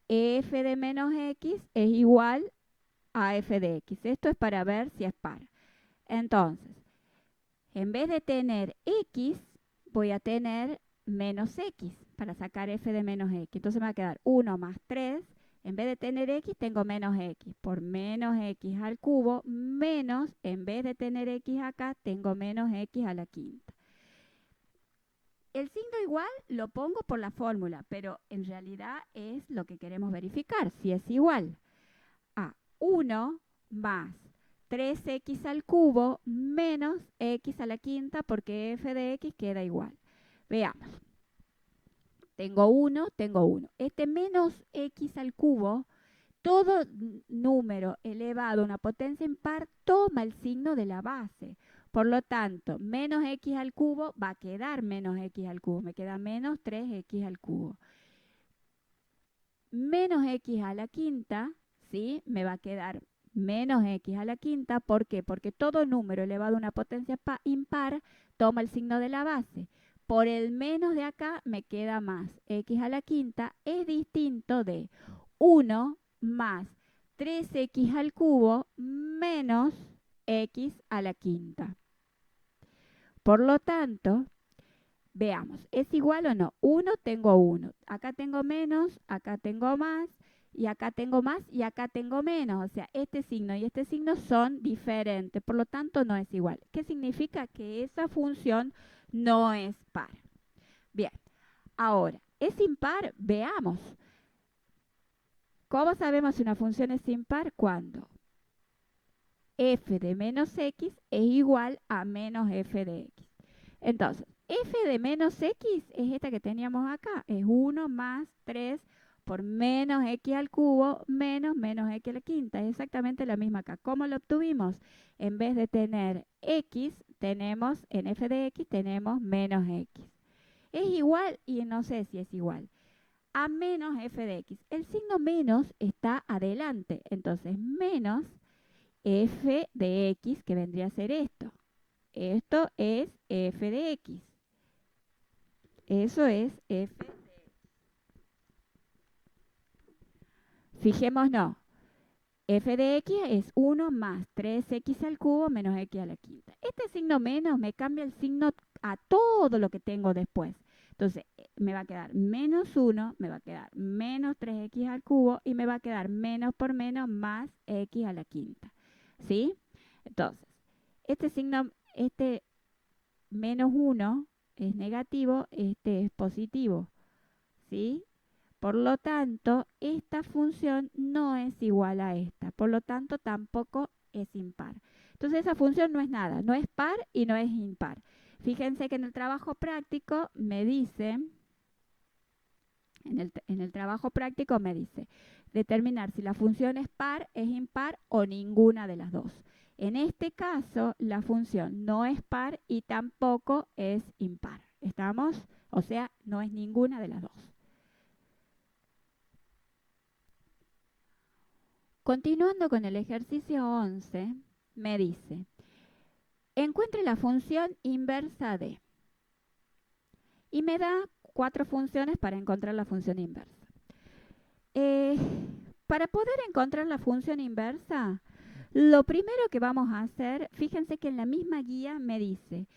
f de menos x es igual a f de x. Esto es para ver si es par. Entonces, en vez de tener x, voy a tener menos x para sacar f de menos x. Entonces me va a quedar 1 más 3. En vez de tener x, tengo menos x. Por menos x al cubo, menos, en vez de tener x acá, tengo menos x a la quinta. El signo igual lo pongo por la fórmula, pero en realidad es lo que queremos verificar, si es igual a 1 más 3x al cubo menos x a la quinta, porque f de x queda igual. Veamos. Tengo 1, tengo 1. Este menos x al cubo, todo número elevado a una potencia impar toma el signo de la base. Por lo tanto, menos x al cubo va a quedar menos x al cubo. Me queda menos 3x al cubo. Menos x a la quinta, ¿sí? Me va a quedar menos x a la quinta. ¿Por qué? Porque todo número elevado a una potencia impar toma el signo de la base. Por el menos de acá me queda más x a la quinta. Es distinto de 1 más 3x al cubo menos x a la quinta. Por lo tanto, veamos, ¿es igual o no? 1 tengo 1, acá tengo menos, acá tengo más, y acá tengo más, y acá tengo menos. O sea, este signo y este signo son diferentes, por lo tanto no es igual. ¿Qué significa? Que esa función no es par. Bien, ahora, ¿es impar? Veamos. ¿Cómo sabemos si una función es impar? Cuando f de menos x es igual a menos f de x. Entonces, f de menos x es esta que teníamos acá. Es 1 más 3 por menos x al cubo menos x a la quinta. Es exactamente la misma acá. ¿Cómo lo obtuvimos? En vez de tener x, tenemos en f de x tenemos menos x. Es igual, y no sé si es igual, a menos f de x. El signo menos está adelante. Entonces, menos f de x, que vendría a ser esto. Esto es f de x. Eso es f. Fijémonos, f de x es 1 más 3x al cubo menos x a la quinta. Este signo menos me cambia el signo a todo lo que tengo después. Entonces, me va a quedar menos 1, me va a quedar menos 3x al cubo y me va a quedar menos por menos más x a la quinta. ¿Sí? Entonces, este signo, este menos 1 es negativo, este es positivo, ¿sí? Por lo tanto, esta función no es igual a esta, por lo tanto tampoco es impar. Entonces esa función no es nada, no es par y no es impar. Fíjense que en el trabajo práctico me dice, en el trabajo práctico me dice, determinar si la función es par, es impar o ninguna de las dos. En este caso, la función no es par y tampoco es impar. ¿Estamos? O sea, no es ninguna de las dos. Continuando con el ejercicio 11, me dice, encuentre la función inversa de. Y me da 4 funciones para encontrar la función inversa. Para poder encontrar la función inversa, lo primero que vamos a hacer, fíjense que en la misma guía me dice,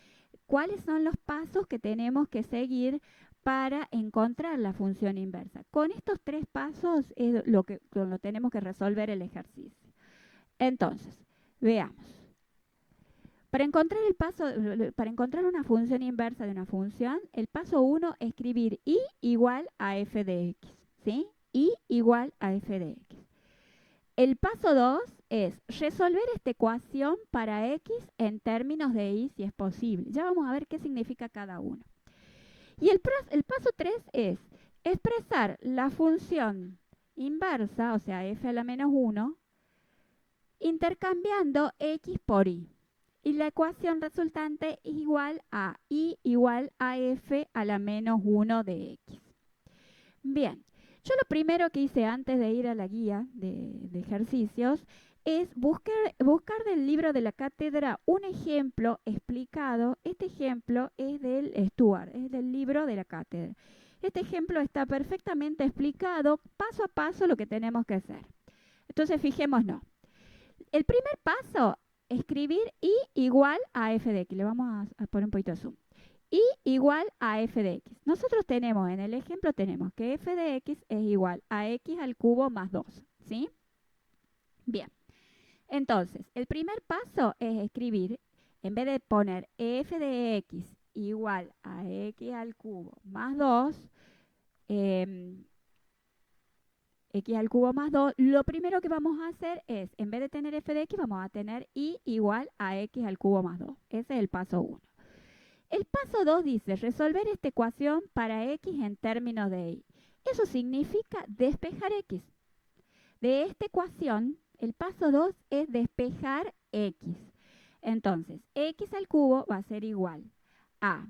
cuáles son los pasos que tenemos que seguir para encontrar la función inversa. Con estos 3 pasos es con lo tenemos que resolver el ejercicio. Entonces, veamos. Para encontrar una función inversa de una función, el paso 1 es escribir y igual a f de x, ¿sí? Y igual a f de x. El paso 2 es resolver esta ecuación para x en términos de y si es posible. Ya vamos a ver qué significa cada uno. Y el paso 3 es expresar la función inversa, o sea, f a la menos 1, intercambiando x por y. Y la ecuación resultante es igual a y igual a f a la menos 1 de x. Bien, yo lo primero que hice antes de ir a la guía de ejercicios es buscar del libro de la cátedra un ejemplo explicado. Este ejemplo es del Stuart, es del libro de la cátedra. Este ejemplo está perfectamente explicado paso a paso lo que tenemos que hacer. Entonces, fijémonos. El primer paso, escribir y igual a f de x. Le vamos a poner un poquito de zoom. Y igual a f de x. Nosotros tenemos, en el ejemplo tenemos que f de x es igual a x al cubo más 2. ¿Sí? Bien. Entonces, el primer paso es escribir, en vez de poner f de x igual a x al cubo más 2, x al cubo más 2, lo primero que vamos a hacer es, en vez de tener f de x, vamos a tener y igual a x al cubo más 2. Ese es el paso 1. El paso 2 dice, resolver esta ecuación para x en términos de y. Eso significa despejar x. De esta ecuación, el paso 2 es despejar x. Entonces, x al cubo va a ser igual a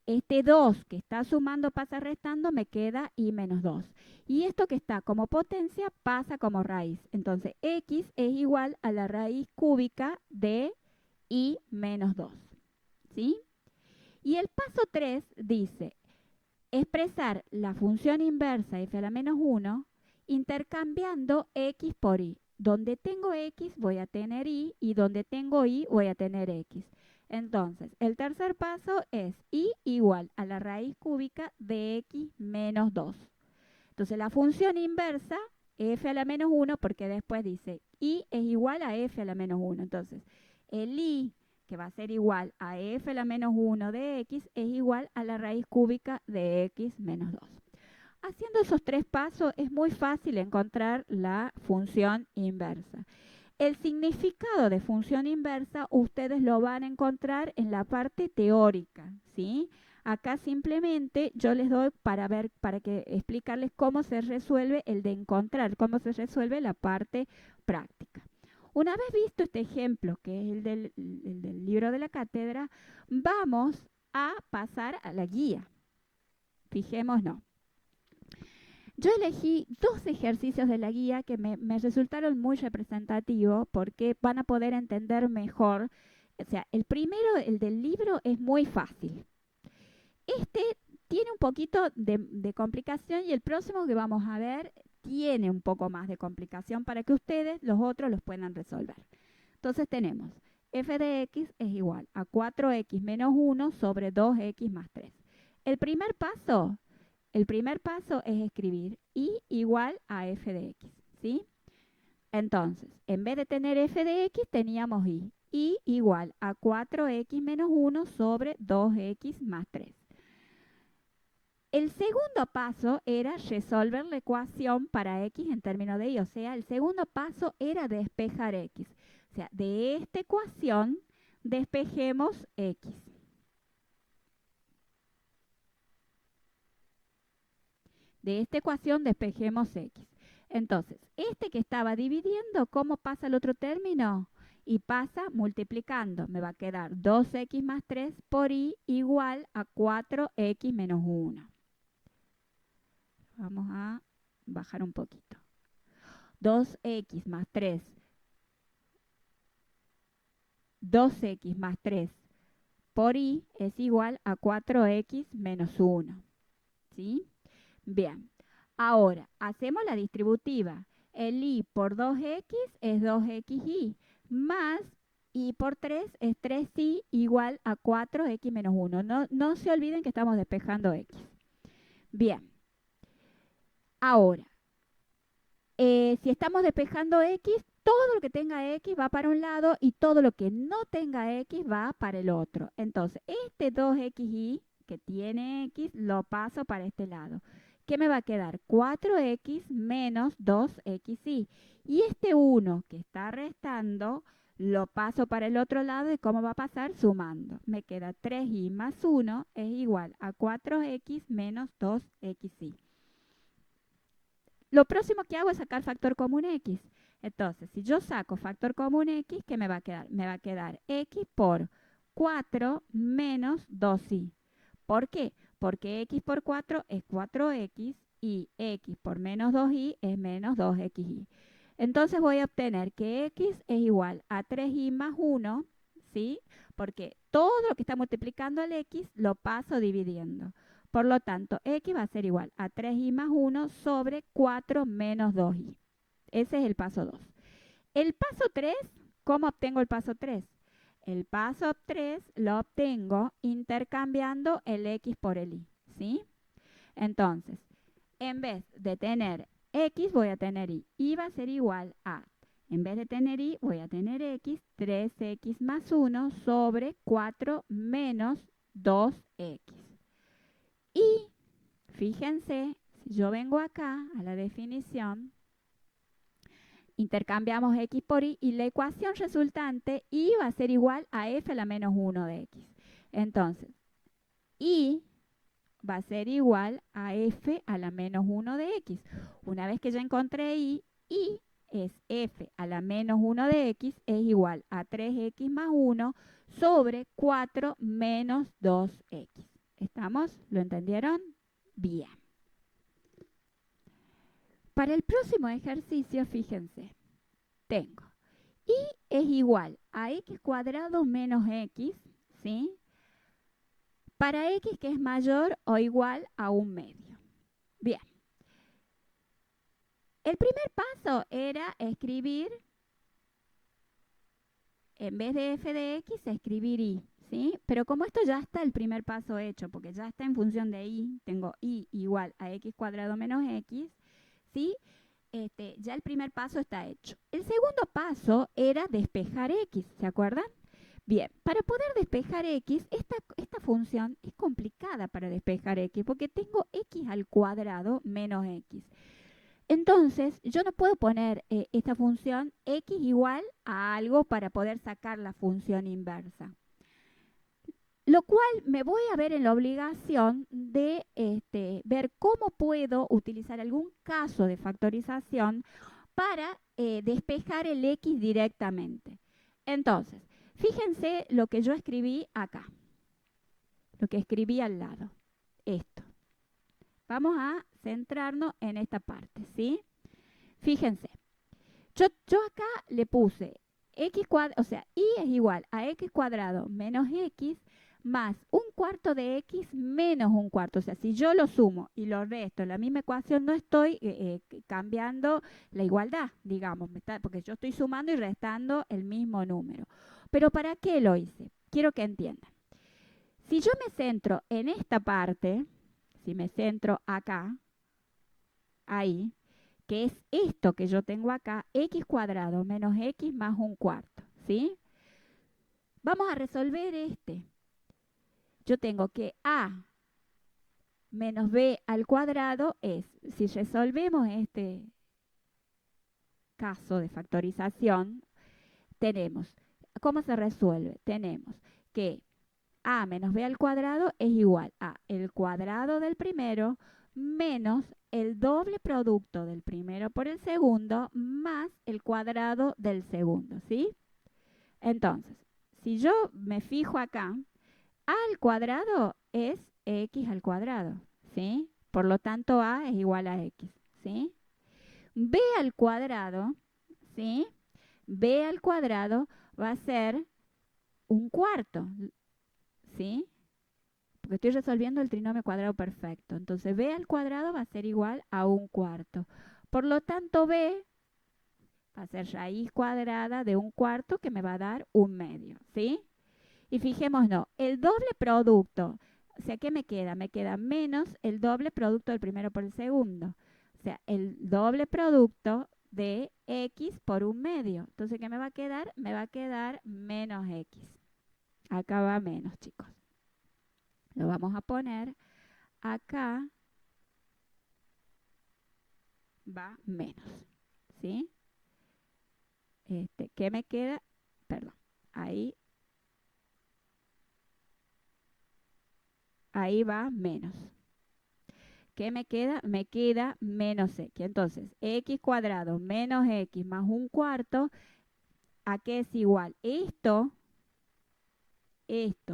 este 2 que está sumando pasa restando, me queda y menos 2. Y esto que está como potencia pasa como raíz. Entonces, x es igual a la raíz cúbica de y menos 2. ¿Sí? Y el paso 3 dice, expresar la función inversa f a la menos 1 intercambiando x por y. Donde tengo x voy a tener y donde tengo y voy a tener x. Entonces, el tercer paso es y igual a la raíz cúbica de x menos 2. Entonces, la función inversa, f a la menos 1, porque después dice y es igual a f a la menos 1. Entonces, el y, que va a ser igual a f a la menos 1 de x, es igual a la raíz cúbica de x menos 2. Haciendo esos 3 pasos es muy fácil encontrar la función inversa. El significado de función inversa ustedes lo van a encontrar en la parte teórica, ¿sí? Acá simplemente yo les doy para que explicarles cómo se resuelve el de encontrar, cómo se resuelve la parte práctica. Una vez visto este ejemplo, que es el del libro de la cátedra, vamos a pasar a la guía. Fijémonos. Yo elegí 2 ejercicios de la guía que me resultaron muy representativos porque van a poder entender mejor. O sea, el primero, el del libro, es muy fácil. Este tiene un poquito de complicación y el próximo que vamos a ver tiene un poco más de complicación para que ustedes, los otros, los puedan resolver. Entonces tenemos f de x es igual a 4x menos 1 sobre 2x más 3. El primer paso es escribir y igual a f de x, ¿sí? Entonces, en vez de tener f de x, teníamos y igual a 4x menos 1 sobre 2x más 3. El segundo paso era resolver la ecuación para x en términos de y, o sea, el segundo paso era despejar x. O sea, de esta ecuación despejemos x. De esta ecuación despejemos x. Entonces, este que estaba dividiendo, ¿cómo pasa el otro término? Y pasa multiplicando. Me va a quedar 2x más 3 por y igual a 4x menos 1. Vamos a bajar un poquito. 2x más 3. 2x más 3 por y es igual a 4x menos 1. ¿Sí? Bien. Ahora, hacemos la distributiva. El y por 2x es 2xy, más y por 3 es 3i igual a 4x menos 1. No se olviden que estamos despejando x. Bien, ahora, si estamos despejando x, todo lo que tenga x va para un lado y todo lo que no tenga x va para el otro. Entonces, este 2xy que tiene x lo paso para este lado. ¿Qué me va a quedar? 4x menos 2xy. Y este 1 que está restando lo paso para el otro lado. ¿Y cómo va a pasar? Sumando. Me queda 3y más 1 es igual a 4x menos 2xy. Lo próximo que hago es sacar factor común x. Entonces, si yo saco factor común x, ¿qué me va a quedar? Me va a quedar x por 4 menos 2y. ¿Por qué? Porque x por 4 es 4x y x por menos 2y es menos 2xy. Entonces voy a obtener que x es igual a 3y más 1, ¿sí? Porque todo lo que está multiplicando al x lo paso dividiendo. Por lo tanto, x va a ser igual a 3y más 1 sobre 4 menos 2y. Ese es el paso 2. El paso 3, ¿cómo obtengo el paso 3? El paso 3 lo obtengo intercambiando el x por el y, ¿sí? Entonces, en vez de tener x, voy a tener y. Y va a ser igual a, en vez de tener y, voy a tener x, 3x más 1 sobre 4 menos 2x. Y fíjense, si yo vengo acá a la definición, intercambiamos x por y la ecuación resultante y va a ser igual a f a la menos 1 de x. Entonces, y va a ser igual a f a la menos 1 de x. Una vez que ya encontré y es f a la menos 1 de x es igual a 3x más 1 sobre 4 menos 2x. ¿Estamos? ¿Lo entendieron? Bien. Para el próximo ejercicio, fíjense, tengo y es igual a x cuadrado menos x, ¿sí? Para x que es mayor o igual a 1/2. Bien. El primer paso era escribir, en vez de f de x, escribir y, ¿sí? Pero como esto ya está el primer paso hecho, porque ya está en función de y, tengo y igual a x cuadrado menos x, ¿sí? Ya el primer paso está hecho. El segundo paso era despejar x, ¿se acuerdan? Bien, para poder despejar x, esta función es complicada para despejar x, porque tengo x al cuadrado menos x. Entonces, yo no puedo poner esta función x igual a algo para poder sacar la función inversa. Lo cual me voy a ver en la obligación de ver cómo puedo utilizar algún caso de factorización para despejar el x directamente. Entonces, fíjense lo que yo escribí acá, lo que escribí al lado, esto. Vamos a centrarnos en esta parte, ¿sí? Fíjense, yo acá le puse x cuadrado, o sea, y es igual a x cuadrado menos x más un cuarto de x menos un cuarto. O sea, si yo lo sumo y lo resto en la misma ecuación, no estoy cambiando la igualdad, digamos, porque yo estoy sumando y restando el mismo número. Pero ¿para qué lo hice? Quiero que entiendan. Si yo me centro en esta parte, si me centro acá, ahí, que es esto que yo tengo acá, x cuadrado menos x más un cuarto, ¿sí? Vamos a resolver este. Yo tengo que a menos b al cuadrado es, si resolvemos este caso de factorización, tenemos, ¿cómo se resuelve? Tenemos que a menos b al cuadrado es igual a el cuadrado del primero menos el doble producto del primero por el segundo más el cuadrado del segundo, ¿sí? Entonces, si yo me fijo acá, a al cuadrado es x al cuadrado, ¿sí? Por lo tanto, a es igual a x, ¿sí? B al cuadrado, ¿sí? B al cuadrado va a ser un cuarto, ¿sí? Porque estoy resolviendo el trinomio cuadrado perfecto. Entonces, b al cuadrado va a ser igual a un cuarto. Por lo tanto, b va a ser raíz cuadrada de 1/4 que me va a dar 1/2, ¿sí? Y fijémonos, el doble producto, o sea, ¿qué me queda? Me queda menos el doble producto del primero por el segundo. O sea, el doble producto de x por 1/2. Entonces, ¿qué me va a quedar? Me va a quedar menos x. Acá va menos, chicos. Lo vamos a poner acá, va menos, ¿sí? ¿Qué me queda? Perdón, ahí va menos. ¿Qué me queda? Me queda menos x. Entonces, x cuadrado menos x más 1/4, ¿a qué es igual? Esto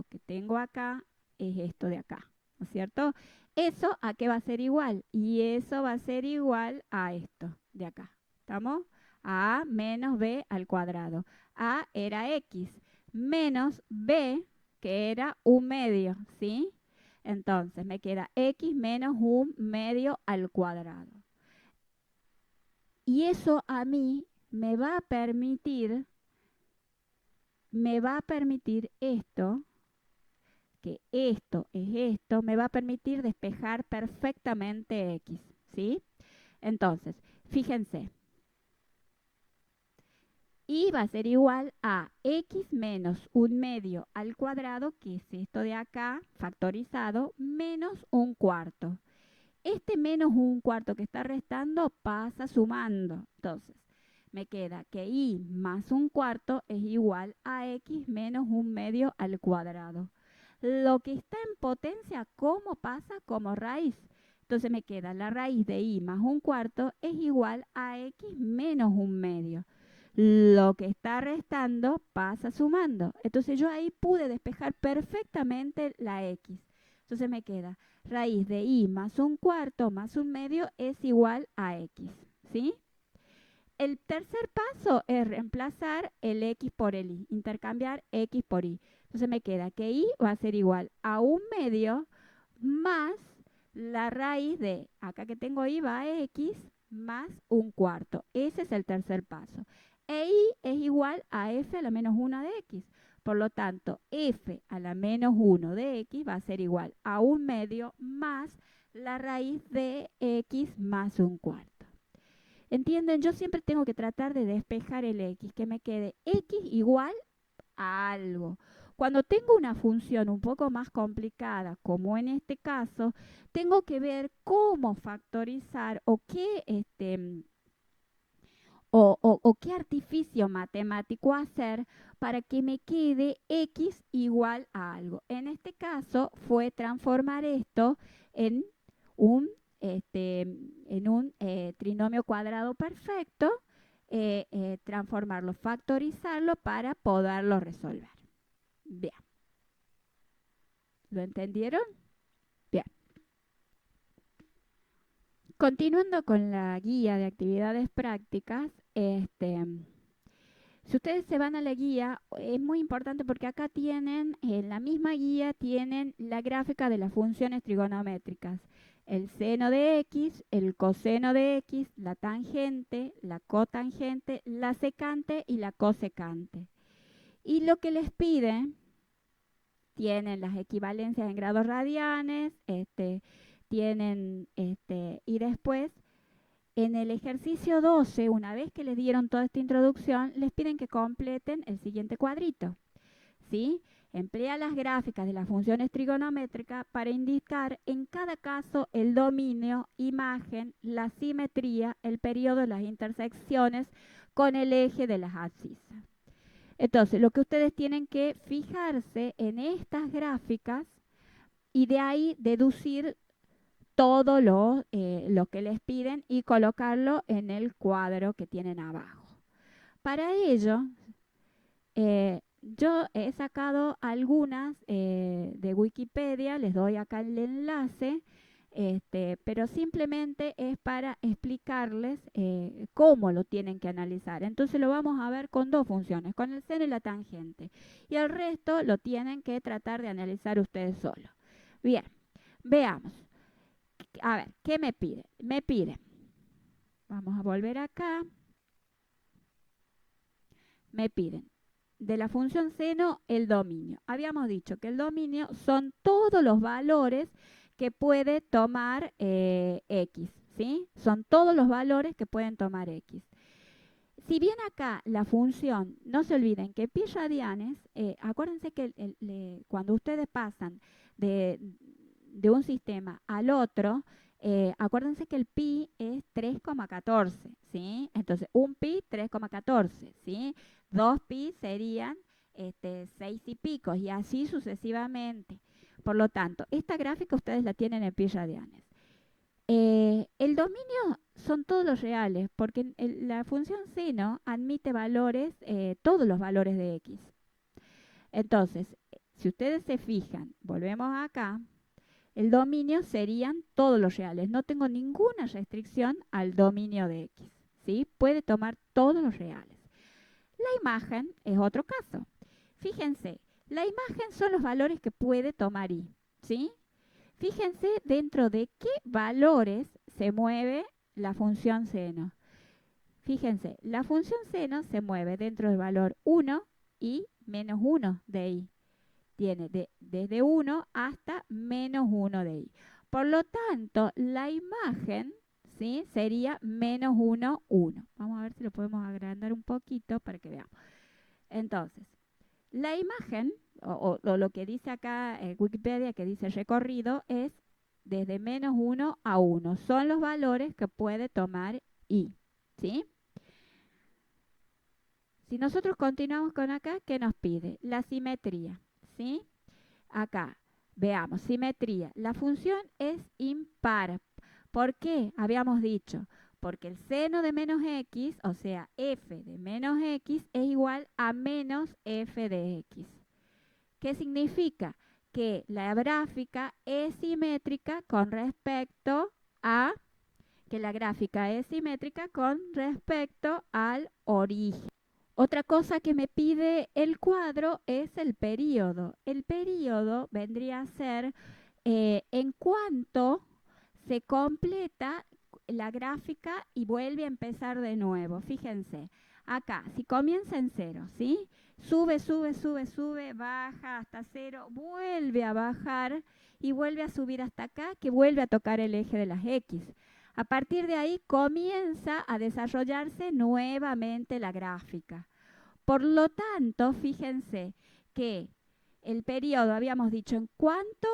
que tengo acá es esto de acá, ¿no es cierto? ¿Eso a qué va a ser igual? Y eso va a ser igual a esto de acá. ¿Estamos? A menos b al cuadrado. A era x menos b, que era 1/2, ¿sí? Entonces me queda x menos 1/2 al cuadrado. Y eso a mí me va a permitir esto, que esto es esto, me va a permitir despejar perfectamente x, ¿sí? Entonces, fíjense, y va a ser igual a x menos 1/2 al cuadrado, que es esto de acá, factorizado, menos 1/4. Este menos 1/4 que está restando pasa sumando. Entonces, me queda que y más 1/4 es igual a x menos 1/2 al cuadrado. Lo que está en potencia, ¿cómo pasa? Como raíz. Entonces me queda la raíz de y más 1/4 es igual a x menos 1/2. Lo que está restando pasa sumando. Entonces yo ahí pude despejar perfectamente la x. Entonces me queda raíz de y más 1/4 más 1/2 es igual a x, ¿sí? El tercer paso es reemplazar el x por el y, intercambiar x por y. Entonces me queda que y va a ser igual a 1/2 más la raíz de, acá que tengo y va a x más 1/4. Ese es el tercer paso. E y es igual a f a la menos 1 de x. Por lo tanto, f a la menos 1 de x va a ser igual a 1/2 más la raíz de x más 1/4. ¿Entienden? Yo siempre tengo que tratar de despejar el x, que me quede x igual a algo. Cuando tengo una función un poco más complicada, como en este caso, tengo que ver cómo factorizar o qué, o qué artificio matemático hacer para que me quede x igual a algo. En este caso fue transformar esto en un, trinomio cuadrado perfecto, transformarlo, factorizarlo para poderlo resolver. Bien, ¿lo entendieron? Bien. Continuando con la guía de actividades prácticas, si ustedes se van a la guía, es muy importante porque acá tienen, en la misma guía, tienen la gráfica de las funciones trigonométricas. El seno de x, el coseno de x, la tangente, la cotangente, la secante y la cosecante. Y lo que les piden, tienen las equivalencias en grados radianes, y después en el ejercicio 12, una vez que les dieron toda esta introducción, les piden que completen el siguiente cuadrito, ¿sí? Emplea las gráficas de las funciones trigonométricas para indicar en cada caso el dominio, imagen, la simetría, el periodo, las intersecciones con el eje de las abscisas. Entonces, lo que ustedes tienen que fijarse en estas gráficas y de ahí deducir todo lo que les piden y colocarlo en el cuadro que tienen abajo. Para ello, yo he sacado algunas de Wikipedia, les doy acá el enlace, pero simplemente es para explicarles cómo lo tienen que analizar. Entonces lo vamos a ver con dos funciones, con el seno y la tangente. Y el resto lo tienen que tratar de analizar ustedes solos. Bien, veamos. A ver, ¿qué me pide? Me pide, vamos a volver acá. me piden de la función seno el dominio. Habíamos dicho que el dominio son todos los valores que puede tomar x, ¿sí? Son todos los valores que pueden tomar x. Si bien acá la función, no se olviden que pi radianes, acuérdense que cuando ustedes pasan de un sistema al otro, acuérdense que el pi es 3,14, ¿sí? Entonces, un pi, 3,14, ¿sí? 2 pi serían 6 y pico, y así sucesivamente. Por lo tanto, esta gráfica ustedes la tienen en pi radianes. El dominio son todos los reales, porque la función seno admite valores, todos los valores de x. Entonces, si ustedes se fijan, volvemos acá, el dominio serían todos los reales. No tengo ninguna restricción al dominio de x, ¿sí? Puede tomar todos los reales. La imagen es otro caso. Fíjense, la imagen son los valores que puede tomar y, ¿sí? Fíjense dentro de qué valores se mueve la función seno. Fíjense, la función seno se mueve dentro del valor 1 y menos 1 de i. Tiene desde 1 hasta menos 1 de i. Por lo tanto, la imagen, ¿sí?, sería menos 1, 1. Vamos a ver si lo podemos agrandar un poquito para que veamos. Entonces, la imagen, o lo que dice acá en Wikipedia, que dice recorrido, es desde menos 1 a 1. Son los valores que puede tomar i, ¿sí? Si nosotros continuamos con acá, ¿qué nos pide? La simetría, ¿sí? Acá, veamos, simetría. La función es impar. ¿Por qué? Habíamos dicho, porque el seno de menos x, o sea, f de menos x, es igual a menos f de x. ¿Qué significa? Que la gráfica es simétrica con respecto a al origen. Otra cosa que me pide el cuadro es el período. El período vendría a ser en cuanto se completa la gráfica y vuelve a empezar de nuevo. Fíjense, acá, si comienza en 0, ¿sí? Sube, sube, sube, sube, baja hasta 0, vuelve a bajar y vuelve a subir hasta acá, que vuelve a tocar el eje de las X. A partir de ahí comienza a desarrollarse nuevamente la gráfica. Por lo tanto, fíjense que el periodo, habíamos dicho, en cuanto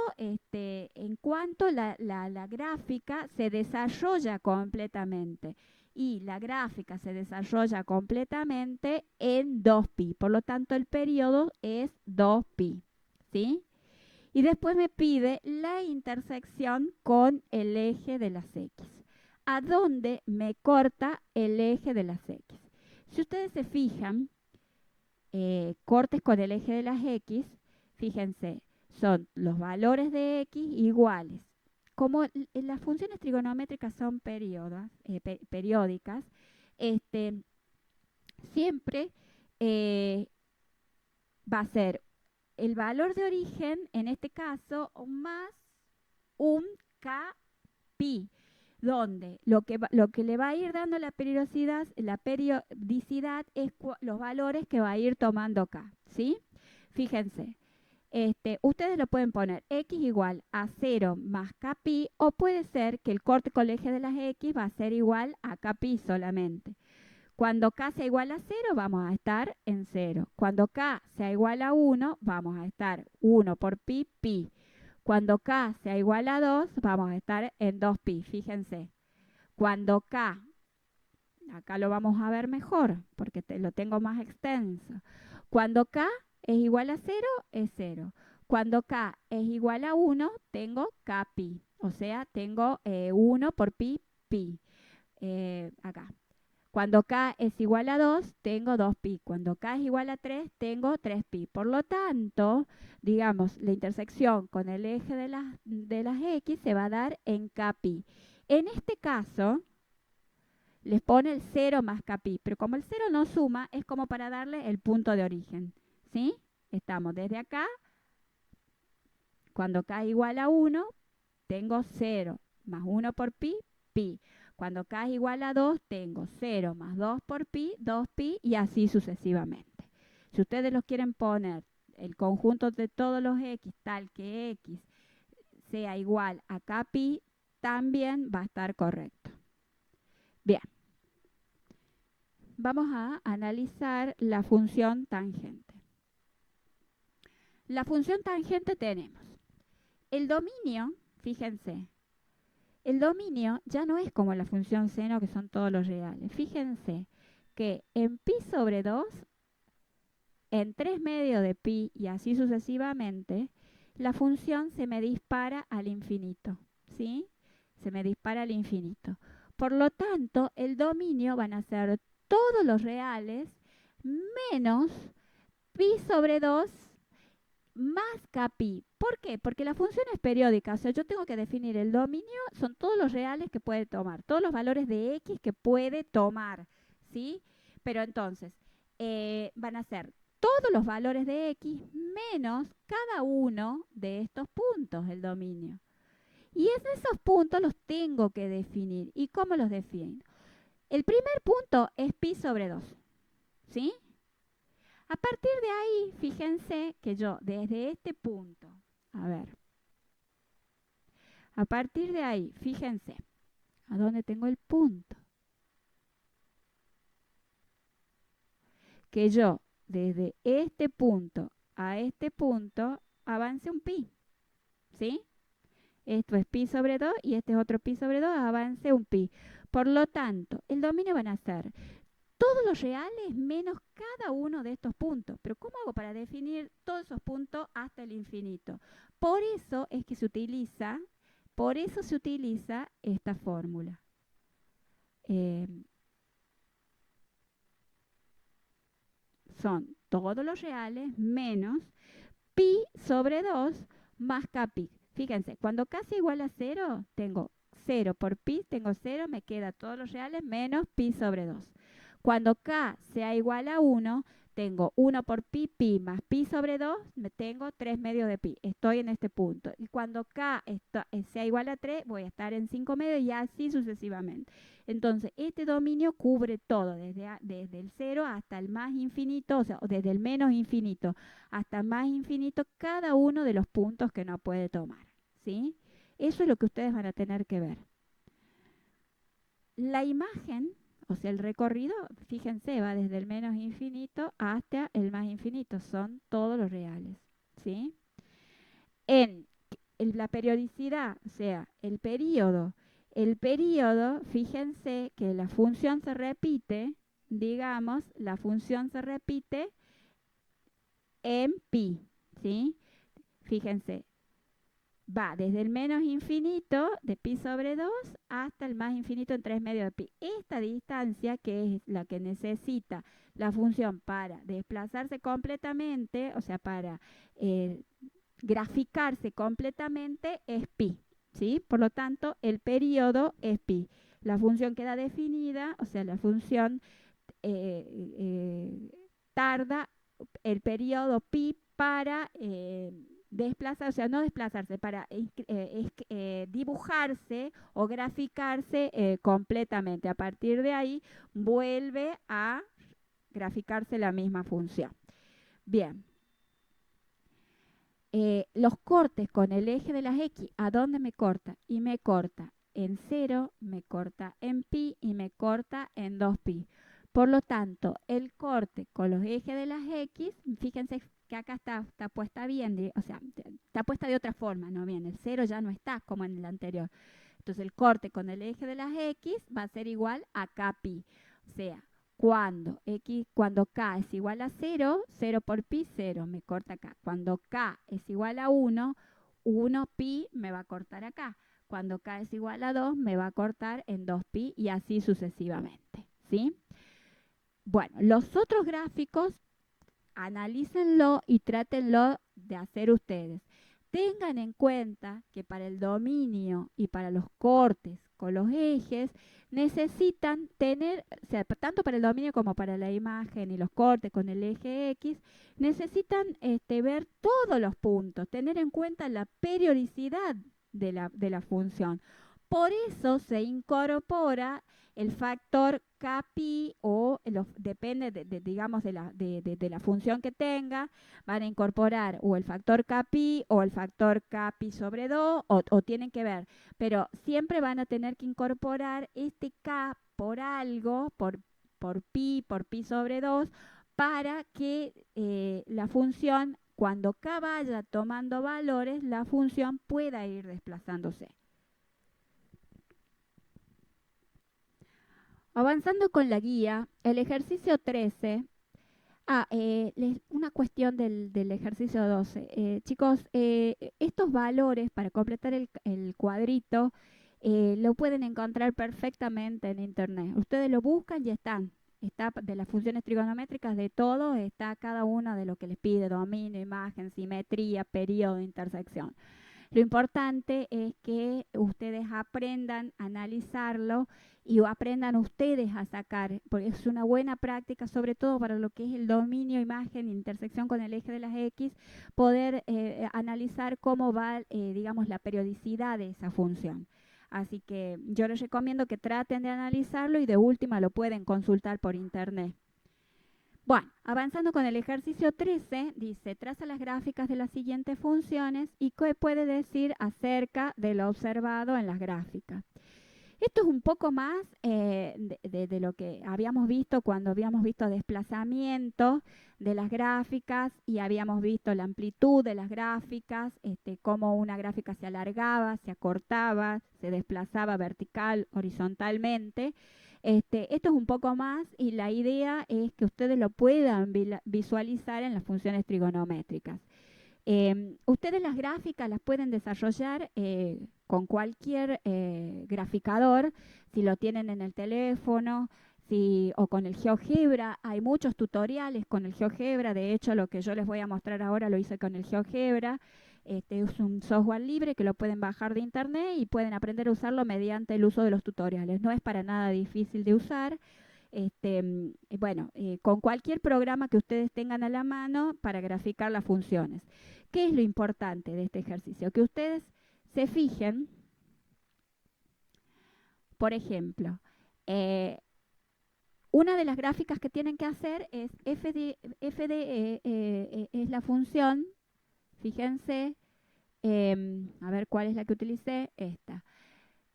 la gráfica se desarrolla completamente. Y la gráfica se desarrolla completamente en 2pi. Por lo tanto, el periodo es 2pi, ¿sí? Y después me pide la intersección con el eje de las X. ¿A dónde me corta el eje de las X? Si ustedes se fijan, cortes con el eje de las X, fíjense, son los valores de X iguales. Como las funciones trigonométricas son periódicas, siempre va a ser el valor de origen, en este caso, más un kpi, donde lo que le va a ir dando la periodicidad es los valores que va a ir tomando acá, ¿sí? Fíjense, ustedes lo pueden poner x igual a 0 más kpi, o puede ser que el corte con el eje de las x va a ser igual a kpi solamente. Cuando k sea igual a 0, vamos a estar en 0. Cuando k sea igual a 1, vamos a estar 1 por pi, pi. Cuando k sea igual a 2, vamos a estar en 2pi. Fíjense, cuando k, acá lo vamos a ver mejor porque lo tengo más extenso. Cuando k es igual a 0, es 0. Cuando k es igual a 1, tengo kpi. O sea, tengo 1 por pi, pi. Acá. Cuando k es igual a 2, tengo 2pi. Cuando k es igual a 3, tengo 3pi. Por lo tanto, digamos, la intersección con el eje de las x se va a dar en kpi. En este caso, les pone el 0 más kpi, pero como el 0 no suma, es como para darle el punto de origen, ¿sí? Estamos desde acá, cuando k es igual a 1, tengo 0 más 1 por pi, pi. Cuando k es igual a 2, tengo 0 más 2 por pi, 2pi, y así sucesivamente. Si ustedes los quieren poner, el conjunto de todos los x, tal que x sea igual a k pi, también va a estar correcto. Bien, vamos a analizar la función tangente. La función tangente tenemos el dominio, fíjense, el dominio ya no es como la función seno, que son todos los reales. Fíjense que en pi sobre 2, en 3 medios de pi y así sucesivamente, la función se me dispara al infinito, ¿sí? Se me dispara al infinito. Por lo tanto, el dominio van a ser todos los reales menos pi sobre 2 más k pi. ¿Por qué? Porque la función es periódica, o sea, yo tengo que definir el dominio, son todos los reales que puede tomar, todos los valores de x que puede tomar, ¿sí? Pero entonces, van a ser todos los valores de x menos cada uno de estos puntos, el dominio. Y esos puntos los tengo que definir. ¿Y cómo los defino? El primer punto es pi sobre 2, ¿sí? A partir de ahí, fíjense que yo desde este punto, a ver, a partir de ahí, fíjense, ¿a dónde tengo el punto? Que yo desde este punto a este punto avance un pi, ¿sí? Esto es pi sobre 2 y este es otro pi sobre 2, avance un pi. Por lo tanto, el dominio van a ser todos los reales menos cada uno de estos puntos. Pero ¿cómo hago para definir todos esos puntos hasta el infinito? Por eso es que se utiliza, esta fórmula. Son todos los reales menos pi sobre 2 más k pi. Fíjense, cuando k es igual a 0, tengo 0 por pi, tengo 0, me queda todos los reales menos pi sobre 2. Cuando k sea igual a 1, tengo 1 por pi, pi más pi sobre 2, me tengo 3 medios de pi. Estoy en este punto. Y cuando k sea igual a 3, voy a estar en 5 medios y así sucesivamente. Entonces, este dominio cubre todo, desde el 0 hasta el más infinito, o sea, desde el menos infinito hasta más infinito, cada uno de los puntos que no puede tomar, ¿sí? Eso es lo que ustedes van a tener que ver. La imagen, o sea, el recorrido, fíjense, va desde el menos infinito hasta el más infinito. Son todos los reales, ¿sí? En la periodicidad, o sea, el periodo, fíjense que la función se repite, digamos, la función se repite en pi, ¿sí? Fíjense, va desde el menos infinito de pi sobre 2 hasta el más infinito en 3 medios de pi. Esta distancia, que es la que necesita la función para desplazarse completamente, o sea, para graficarse completamente, es pi, ¿sí? Por lo tanto, el periodo es pi. La función queda definida, o sea, la función tarda el periodo pi para desplazarse, o sea, no desplazarse, para dibujarse o graficarse completamente. A partir de ahí vuelve a graficarse la misma función. Bien. Los cortes con el eje de las X, ¿a dónde me corta? Y me corta en 0, me corta en pi y me corta en 2pi. Por lo tanto, el corte con los ejes de las X, fíjense que acá está puesta bien, o sea, está puesta de otra forma, ¿no? Bien, el 0 ya no está como en el anterior. Entonces, el corte con el eje de las X va a ser igual a kpi. O sea, cuando k es igual a 0, 0 por pi, 0, me corta acá. Cuando k es igual a 1, 1 pi me va a cortar acá. Cuando k es igual a 2, me va a cortar en 2 pi y así sucesivamente, ¿sí? Bueno, los otros gráficos, analícenlo y trátenlo de hacer ustedes. Tengan en cuenta que para el dominio y para los cortes con los ejes necesitan tener, o sea, tanto para el dominio como para la imagen y los cortes con el eje X, necesitan ver todos los puntos, tener en cuenta la periodicidad de la función. Por eso se incorpora el factor Kpi o depende digamos de la función que tenga, van a incorporar o el factor Kpi o el factor Kpi sobre 2 o tienen que ver, pero siempre van a tener que incorporar este K por algo, por pi sobre 2 para que la función, cuando K vaya tomando valores, la función pueda ir desplazándose. Avanzando con la guía, el ejercicio 13. Una cuestión del ejercicio 12. Chicos, estos valores para completar el cuadrito lo pueden encontrar perfectamente en internet. Ustedes lo buscan y están. Está de las funciones trigonométricas de todo, está cada una de lo que les pide: dominio, imagen, simetría, periodo, intersección. Lo importante es que ustedes aprendan a analizarlo y aprendan ustedes a sacar, porque es una buena práctica, sobre todo para lo que es el dominio, imagen, intersección con el eje de las X, poder analizar cómo va, digamos, la periodicidad de esa función. Así que yo les recomiendo que traten de analizarlo y de última lo pueden consultar por internet. Bueno, avanzando con el ejercicio 13, dice: traza las gráficas de las siguientes funciones y qué puede decir acerca de lo observado en las gráficas. Esto es un poco más de lo que habíamos visto cuando habíamos visto desplazamiento de las gráficas y habíamos visto la amplitud de las gráficas, cómo una gráfica se alargaba, se acortaba, se desplazaba vertical, horizontalmente. Esto es un poco más y la idea es que ustedes lo puedan visualizar en las funciones trigonométricas. Ustedes las gráficas las pueden desarrollar con cualquier graficador, si lo tienen en el teléfono, o con el GeoGebra. Hay muchos tutoriales con el GeoGebra. De hecho, lo que yo les voy a mostrar ahora lo hice con el GeoGebra. Es un software libre que lo pueden bajar de internet y pueden aprender a usarlo mediante el uso de los tutoriales. No es para nada difícil de usar. Con cualquier programa que ustedes tengan a la mano para graficar las funciones. ¿Qué es lo importante de este ejercicio? Que ustedes se fijen, por ejemplo, una de las gráficas que tienen que hacer es es la función, fíjense, a ver cuál es la que utilicé, esta.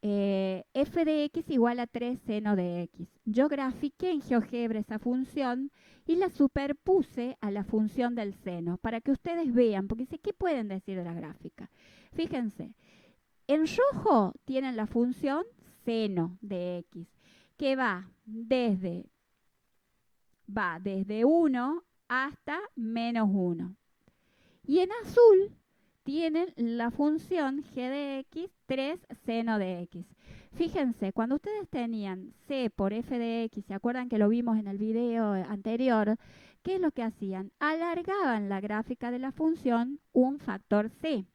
F de x igual a 3 seno de x. Yo grafiqué en GeoGebra esa función y la superpuse a la función del seno para que ustedes vean, porque dice, ¿qué pueden decir de la gráfica? Fíjense, en rojo tienen la función seno de x, que va desde 1 hasta menos 1. Y en azul tienen la función g de x 3 seno de x. Fíjense, cuando ustedes tenían c por f de x, ¿se acuerdan que lo vimos en el video anterior? ¿Qué es lo que hacían? Alargaban la gráfica de la función un factor c.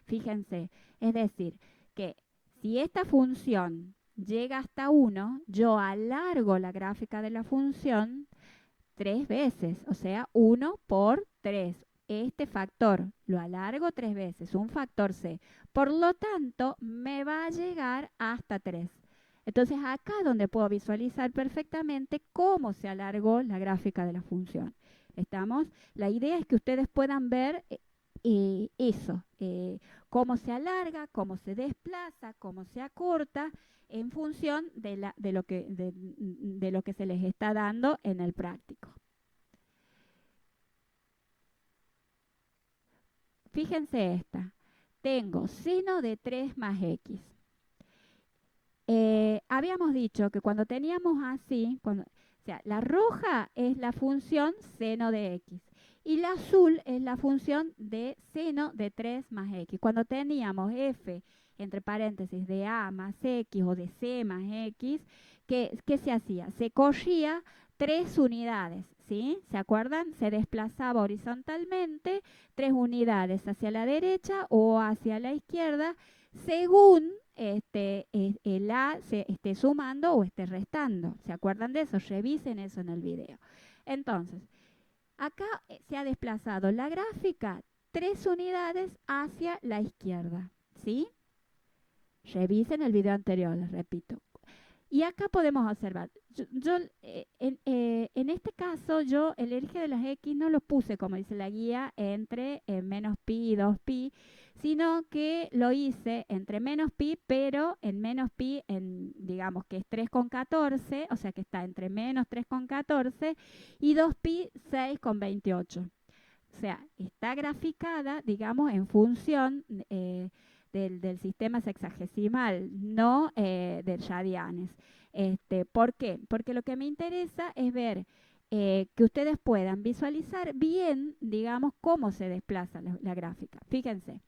Fíjense, es decir, que si esta función llega hasta 1, yo alargo la gráfica de la función 3 veces, o sea, 1 por 3. Este factor lo alargo 3 veces, un factor c. Por lo tanto, me va a llegar hasta 3. Entonces, acá es donde puedo visualizar perfectamente cómo se alargó la gráfica de la función. ¿Estamos? La idea es que ustedes puedan ver eso, cómo se alarga, cómo se desplaza, cómo se acorta en función de lo que se les está dando en el práctico. Fíjense esta. Tengo seno de 3 más x. Habíamos dicho que cuando teníamos así, o sea, la roja es la función seno de x y la azul es la función de seno de 3 más x. Cuando teníamos f entre paréntesis de a más x o de c más x, ¿qué se hacía? Se corría 3 unidades, ¿sí? ¿Se acuerdan? Se desplazaba horizontalmente 3 unidades hacia la derecha o hacia la izquierda según el A se esté sumando o esté restando. ¿Se acuerdan de eso? Revisen eso en el video. Entonces, acá se ha desplazado la gráfica 3 unidades hacia la izquierda, ¿sí? Revisen el video anterior, les repito. Y acá podemos observar, en este caso yo el eje de las X no lo puse como dice la guía entre menos pi y 2pi, sino que lo hice entre menos pi, pero en menos pi, digamos que es 3,14, o sea que está entre menos 3,14 y 2pi 6,28. O sea, está graficada, digamos, en función del sistema sexagesimal, no del radianes. ¿Por qué? Porque lo que me interesa es ver que ustedes puedan visualizar bien, digamos, cómo se desplaza la gráfica. Fíjense,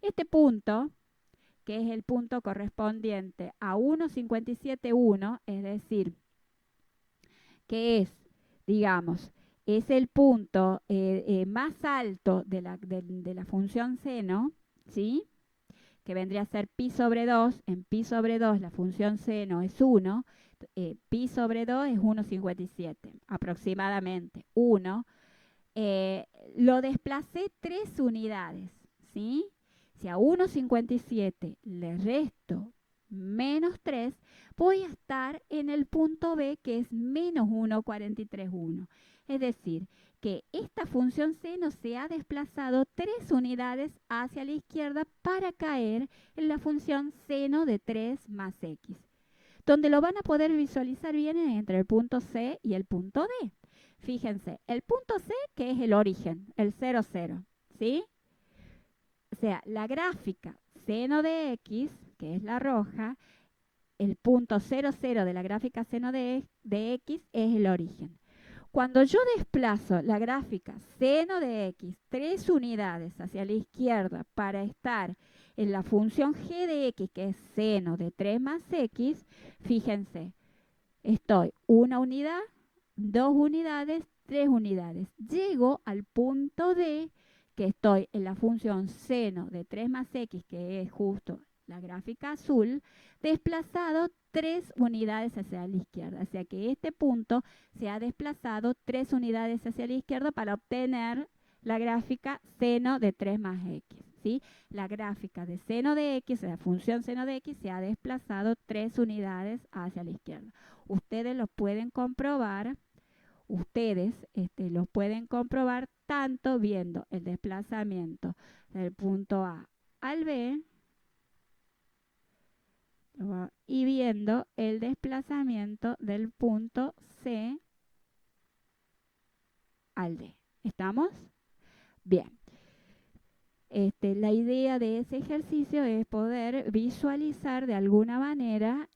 este punto, que es el punto correspondiente a 1,57,1, es decir, que es, digamos, es el punto más alto de la función seno, ¿sí? Que vendría a ser pi sobre 2. En pi sobre 2 la función seno es 1. Pi sobre 2 es 1,57 aproximadamente. 1. Lo desplacé 3 unidades, ¿sí? Si a 1,57 le resto menos 3, voy a estar en el punto B, que es menos 1,43,1. Es decir, que esta función seno se ha desplazado 3 unidades hacia la izquierda para caer en la función seno de 3 más x. Donde lo van a poder visualizar bien es entre el punto C y el punto D. Fíjense, el punto C, que es el origen, el 0, 0, ¿sí? O sea, la gráfica seno de x, que es la roja, el punto 0, 0 de la gráfica seno de x es el origen. Cuando yo desplazo la gráfica seno de x 3 unidades hacia la izquierda para estar en la función g de x, que es seno de 3 más x, fíjense, estoy 1 unidad, 2 unidades, 3 unidades. Llego al punto D, que estoy en la función seno de 3 más x, que es justo la gráfica azul, desplazado 3 unidades hacia la izquierda. O sea que este punto se ha desplazado 3 unidades hacia la izquierda para obtener la gráfica seno de 3 más x. ¿Sí? La gráfica de seno de x, la función seno de x, se ha desplazado 3 unidades hacia la izquierda. Ustedes lo pueden comprobar, lo pueden comprobar tanto viendo el desplazamiento del punto A al B y viendo el desplazamiento del punto C al D. ¿Estamos? Bien. La idea de ese ejercicio es poder visualizar de alguna manera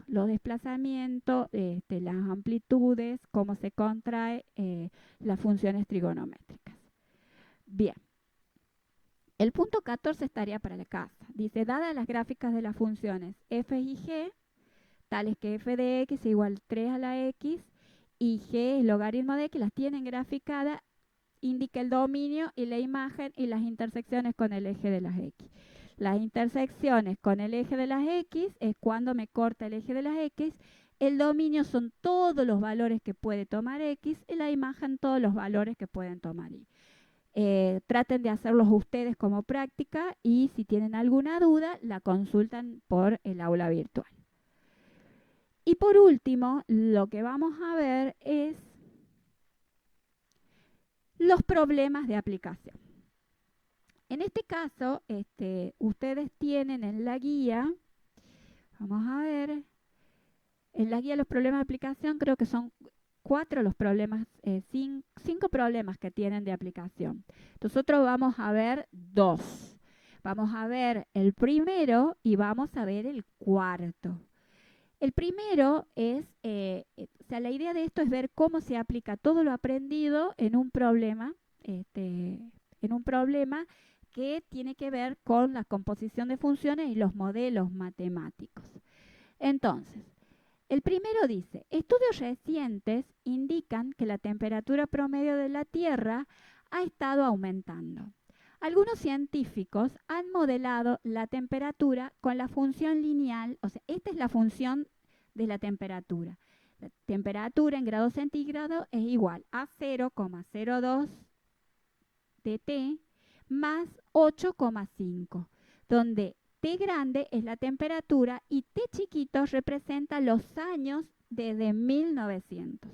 los desplazamientos, las amplitudes, cómo se contrae las funciones trigonométricas. Bien. El punto 14 estaría para la casa. Dice, dadas las gráficas de las funciones f y g, tales que f de x es igual a 3 a la x y g es logaritmo de x, las tienen graficadas, indica el dominio y la imagen y las intersecciones con el eje de las x. Las intersecciones con el eje de las x es cuando me corta el eje de las x. El dominio son todos los valores que puede tomar x y la imagen todos los valores que pueden tomar y. Traten de hacerlos ustedes como práctica y si tienen alguna duda la consultan por el aula virtual. Y por último, lo que vamos a ver es los problemas de aplicación. En este caso, ustedes tienen en la guía, vamos a ver, en la guía los problemas de aplicación creo que son 4 los problemas, 5 problemas que tienen de aplicación. Nosotros vamos a ver 2. Vamos a ver el primero y vamos a ver el cuarto. El primero es, o sea, la idea de esto es ver cómo se aplica todo lo aprendido en un problema, que tiene que ver con la composición de funciones y los modelos matemáticos. Entonces, el primero dice, estudios recientes indican que la temperatura promedio de la Tierra ha estado aumentando. Algunos científicos han modelado la temperatura con la función lineal, o sea, esta es la función de la temperatura. La temperatura en grados centígrados es igual a 0,02 de T más 8,5, donde T grande es la temperatura y T chiquito representa los años desde 1900.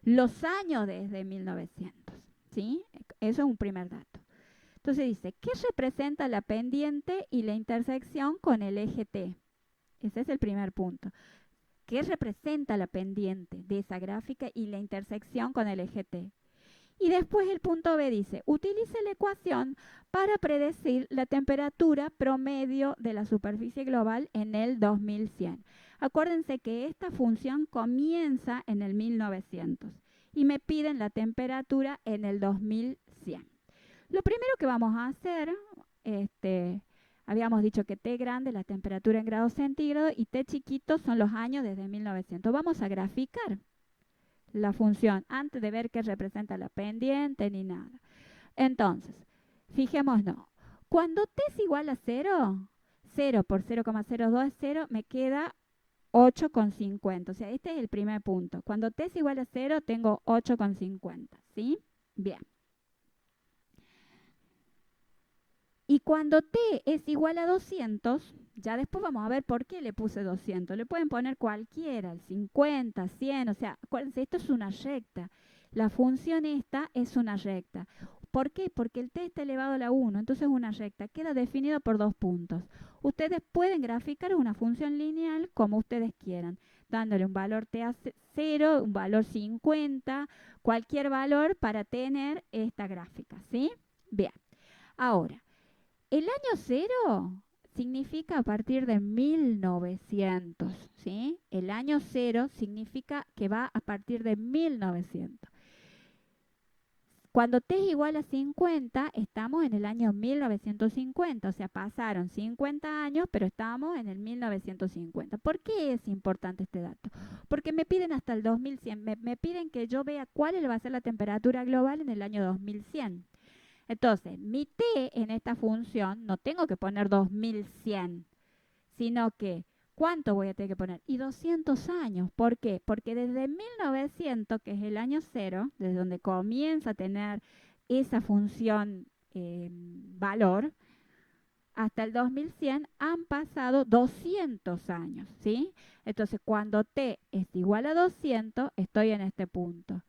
Los años desde 1900, ¿sí? Eso es un primer dato. Entonces dice, ¿qué representa la pendiente y la intersección con el eje T? Ese es el primer punto. ¿Qué representa la pendiente de esa gráfica y la intersección con el eje T? Y después el punto B dice, utilice la ecuación para predecir la temperatura promedio de la superficie global en el 2100. Acuérdense que esta función comienza en el 1900 y me piden la temperatura en el 2100. Lo primero que vamos a hacer, habíamos dicho que T grande, la temperatura en grados centígrados, y T chiquito son los años desde 1900. Vamos a graficar la función antes de ver qué representa la pendiente ni nada. Entonces, fijémonos, cuando T es igual a 0, 0 por 0,02 es 0, me queda 8,50. O sea, este es el primer punto. Cuando T es igual a 0, tengo 8,50, ¿sí? Bien. Y cuando T es igual a 200, ya después vamos a ver por qué le puse 200. Le pueden poner cualquiera, el 50, 100, o sea, acuérdense, esto es una recta. La función esta es una recta. ¿Por qué? Porque el T está elevado a la 1, entonces es una recta. Queda definido por 2 puntos. Ustedes pueden graficar una función lineal como ustedes quieran, dándole un valor T a 0, un valor 50, cualquier valor para tener esta gráfica, ¿sí? Bien, ahora, el año 0 significa a partir de 1900, ¿sí? El año 0 significa que va a partir de 1900. Cuando T es igual a 50, estamos en el año 1950, o sea, pasaron 50 años, pero estamos en el 1950. ¿Por qué es importante este dato? Porque me piden hasta el 2100, me piden que yo vea cuál va a ser la temperatura global en el año 2100. Entonces, mi T en esta función no tengo que poner 2100, sino que, ¿cuánto voy a tener que poner? Y 200 años. ¿Por qué? Porque desde 1900, que es el año 0, desde donde comienza a tener esa función valor, hasta el 2100 han pasado 200 años, ¿sí? Entonces, cuando T es igual a 200, estoy en este punto.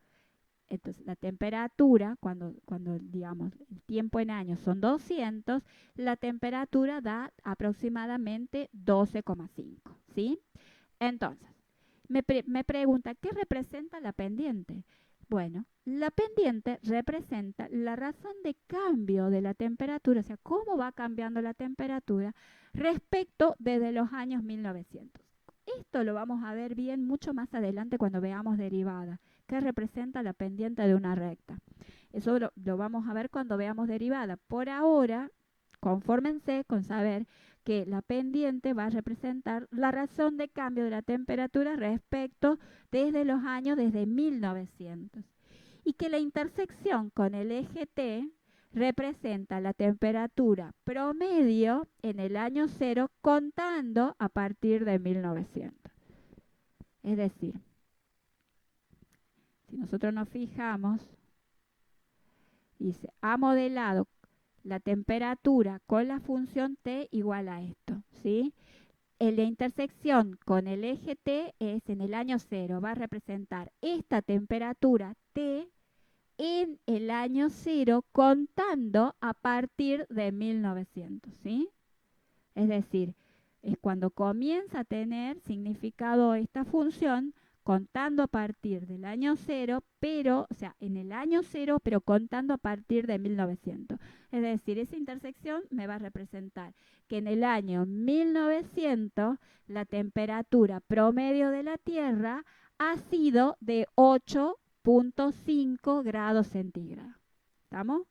Entonces, la temperatura, cuando digamos el tiempo en años son 200, la temperatura da aproximadamente 12,5, ¿sí? Entonces, me pregunta, ¿qué representa la pendiente? Bueno, la pendiente representa la razón de cambio de la temperatura, o sea, cómo va cambiando la temperatura respecto desde los años 1900. Esto lo vamos a ver bien mucho más adelante cuando veamos derivada, que representa la pendiente de una recta. Eso lo vamos a ver cuando veamos derivada. Por ahora, confórmense con saber que la pendiente va a representar la razón de cambio de la temperatura respecto desde los años desde 1900. Y que la intersección con el eje T representa la temperatura promedio en el año 0 contando a partir de 1900. Es decir, si nosotros nos fijamos, dice, ha modelado la temperatura con la función T igual a esto, ¿sí? La intersección con el eje T es en el año 0, va a representar esta temperatura T en el año 0 contando a partir de 1900, ¿sí? Es decir, es cuando comienza a tener significado esta función contando a partir del año 0, pero, o sea, en el año 0, pero contando a partir de 1900. Es decir, esa intersección me va a representar que en el año 1900 la temperatura promedio de la Tierra ha sido de 8,5 grados centígrados. ¿Estamos?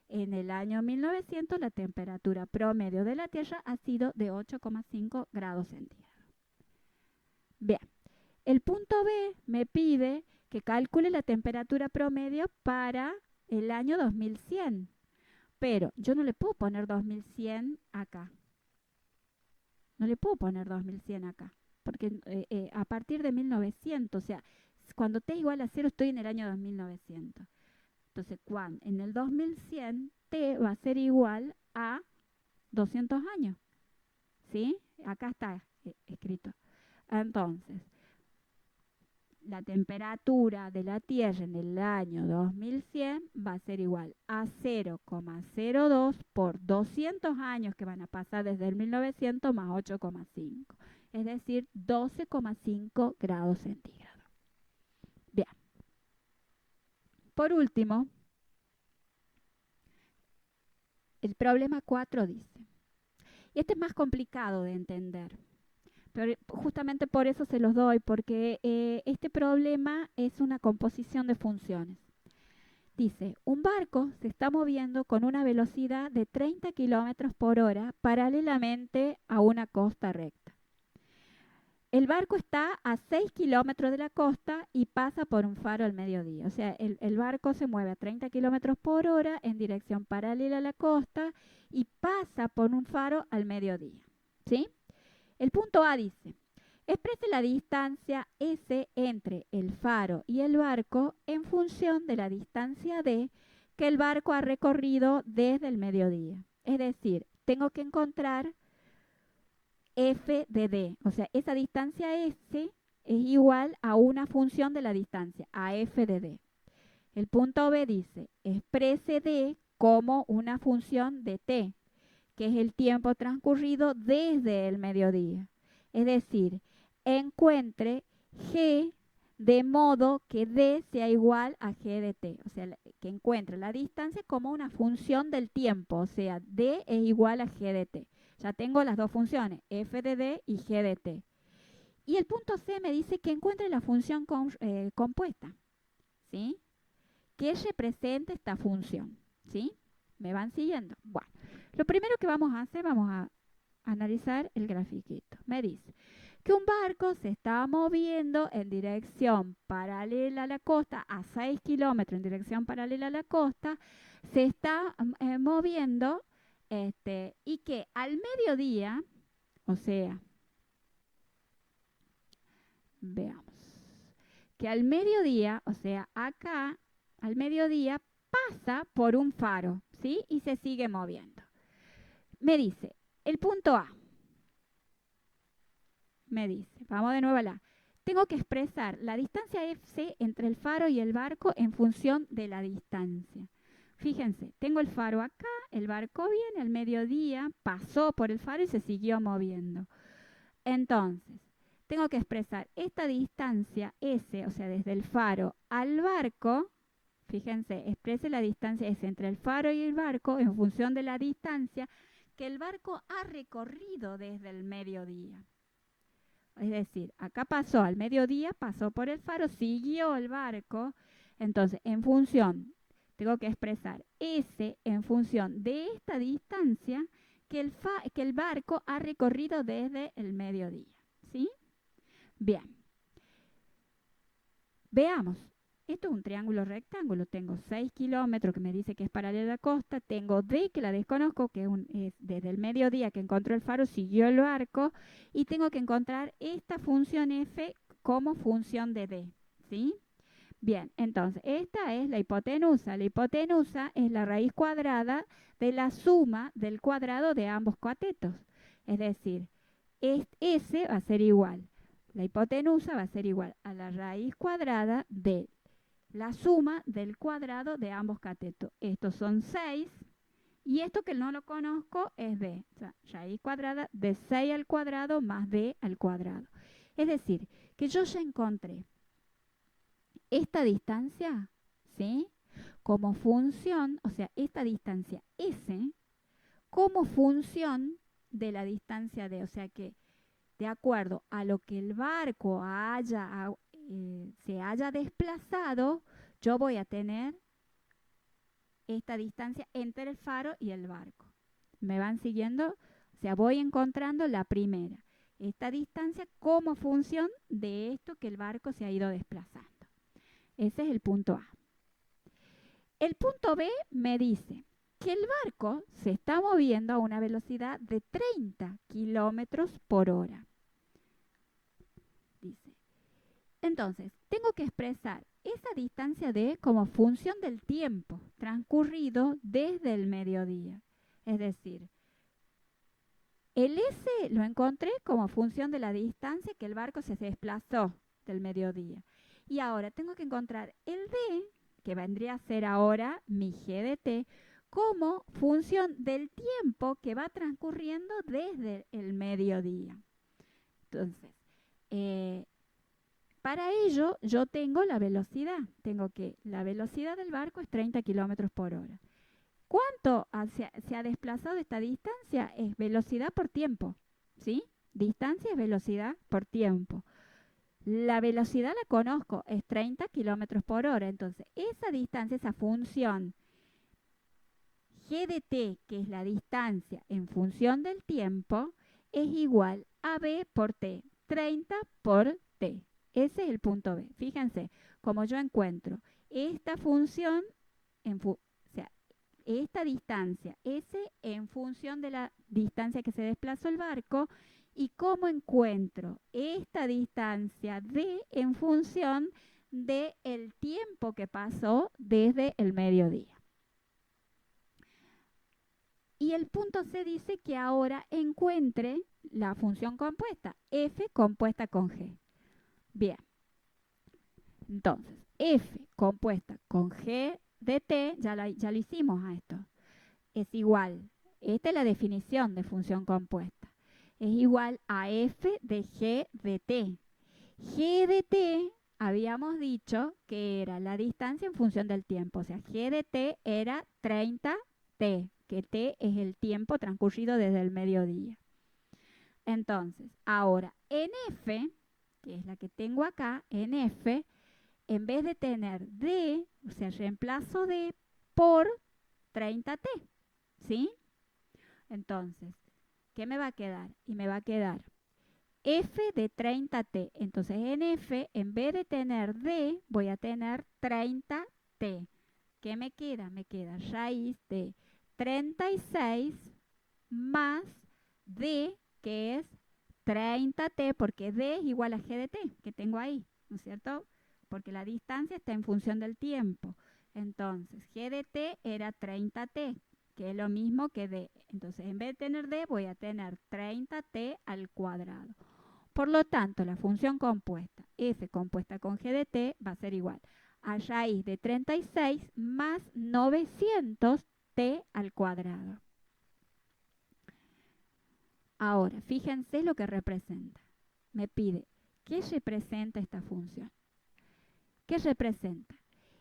En el año 1900 la temperatura promedio de la Tierra ha sido de 8,5 grados centígrados. Bien, el punto B me pide que calcule la temperatura promedio para el año 2100. Pero yo no le puedo poner 2100 acá. No le puedo poner 2100 acá. Porque a partir de 1900, o sea, cuando T igual a 0 estoy en el año 2900. Entonces, en el 2100 T va a ser igual a 200 años. ¿sí? Acá está escrito. Entonces, la temperatura de la Tierra en el año 2100 va a ser igual a 0,02 por 200 años que van a pasar desde el 1900 más 8,5. Es decir, 12,5 grados centígrados. Bien. Por último, el problema 4 dice, y este es más complicado de entender, pero justamente por eso se los doy, porque este problema es una composición de funciones. Dice, un barco se está moviendo con una velocidad de 30 kilómetros por hora paralelamente a una costa recta. El barco está a 6 kilómetros de la costa y pasa por un faro al mediodía. O sea, el barco se mueve a 30 kilómetros por hora en dirección paralela a la costa y pasa por un faro al mediodía. ¿Sí? El punto A dice, exprese la distancia S entre el faro y el barco en función de la distancia D que el barco ha recorrido desde el mediodía. Es decir, tengo que encontrar F de D. O sea, esa distancia S es igual a una función de la distancia, a F de D. El punto B dice, exprese D como una función de T, que es el tiempo transcurrido desde el mediodía. Es decir, encuentre G de modo que D sea igual a G de T. O sea, que encuentre la distancia como una función del tiempo. O sea, D es igual a G de T. Ya tengo las dos funciones, F de D y G de T. Y el punto C me dice que encuentre la función compuesta, ¿sí? Que represente esta función, ¿sí? ¿Me van siguiendo? Bueno, lo primero que vamos a hacer, vamos a analizar el grafiquito. Me dice que un barco se está moviendo en dirección paralela a la costa, a 6 kilómetros en dirección paralela a la costa, se está moviendo y que al mediodía, o sea, veamos, que al mediodía, o sea, acá, al mediodía pasa por un faro, ¿sí? Y se sigue moviendo. Me dice, el punto A, me dice, vamos de nuevo a la. Tengo que expresar la distancia FC entre el faro y el barco en función de la distancia. Fíjense, tengo el faro acá, el barco viene, al mediodía pasó por el faro y se siguió moviendo. Entonces, tengo que expresar esta distancia S, o sea, desde el faro al barco. Fíjense, exprese la distancia S entre el faro y el barco en función de la distancia que el barco ha recorrido desde el mediodía. Es decir, acá pasó al mediodía, pasó por el faro, siguió el barco. Entonces, en función, tengo que expresar S en función de esta distancia que el barco ha recorrido desde el mediodía. ¿Sí? Bien. Veamos. Esto es un triángulo rectángulo. Tengo 6 kilómetros que me dice que es paralela a la costa. Tengo D que la desconozco, que es desde el mediodía que encontró el faro, siguió el barco. Y tengo que encontrar esta función F como función de D. ¿Sí? Bien, entonces esta es la hipotenusa. La hipotenusa es la raíz cuadrada de la suma del cuadrado de ambos catetos. Es decir, S va a ser igual. La hipotenusa va a ser igual a la raíz cuadrada de la suma del cuadrado de ambos catetos. Estos son 6 y esto que no lo conozco es D. O sea, raíz cuadrada de 6 al cuadrado más D al cuadrado. Es decir, que yo ya encontré esta distancia, ¿sí? Como función, o sea, esta distancia S como función de la distancia D. O sea que de acuerdo a lo que el barco se haya desplazado, yo voy a tener esta distancia entre el faro y el barco. ¿Me van siguiendo? O sea, voy encontrando la primera. Esta distancia como función de esto que el barco se ha ido desplazando. Ese es el punto A. El punto B me dice que el barco se está moviendo a una velocidad de 30 kilómetros por hora. Dice. Entonces, tengo que expresar esa distancia D como función del tiempo transcurrido desde el mediodía. Es decir, El S lo encontré como función de la distancia que el barco se desplazó del mediodía. Y ahora tengo que encontrar el D, que vendría a ser ahora mi G de T, como función del tiempo que va transcurriendo desde el mediodía. Entonces, eh, para ello yo tengo la velocidad. Tengo que la velocidad del barco es 30 kilómetros por hora. ¿Cuánto se ha desplazado esta distancia? Es velocidad por tiempo, ¿sí? Distancia es velocidad por tiempo. La velocidad la conozco, es 30 kilómetros por hora. Entonces, esa distancia, esa función g de t, que es la distancia en función del tiempo, es igual a b por t, 30 por t. Ese es el punto B. Fíjense, como yo encuentro esta función, o sea, esta distancia S en función de la distancia que se desplazó el barco, y cómo encuentro esta distancia D en función del tiempo que pasó desde el mediodía. Y el punto C dice que ahora encuentre la función compuesta, F compuesta con G. Bien, entonces, F compuesta con G de T, ya lo hicimos a esto, es igual, esta es la definición de función compuesta, es igual a F de G de T. G de T habíamos dicho que era la distancia en función del tiempo, o sea, G de T era 30T, que T es el tiempo transcurrido desde el mediodía. Entonces, ahora en F, que es la que tengo acá, en F, en vez de tener D, o sea, reemplazo D por 30T, ¿sí? Entonces, ¿qué me va a quedar? Y me va a quedar F de 30T. Entonces, en F, en vez de tener D, voy a tener 30T. ¿Qué me queda? Me queda raíz de 36 más D, que es 30T, porque D es igual a G de T, que tengo ahí, ¿no es cierto? Porque la distancia está en función del tiempo. Entonces, G de T era 30T, que es lo mismo que D. Entonces, en vez de tener D, voy a tener 30T al cuadrado. Por lo tanto, la función compuesta, F compuesta con G de T, va a ser igual a raíz de 36 más 900T al cuadrado. Ahora, fíjense lo que representa. Me pide, ¿qué representa esta función? ¿Qué representa?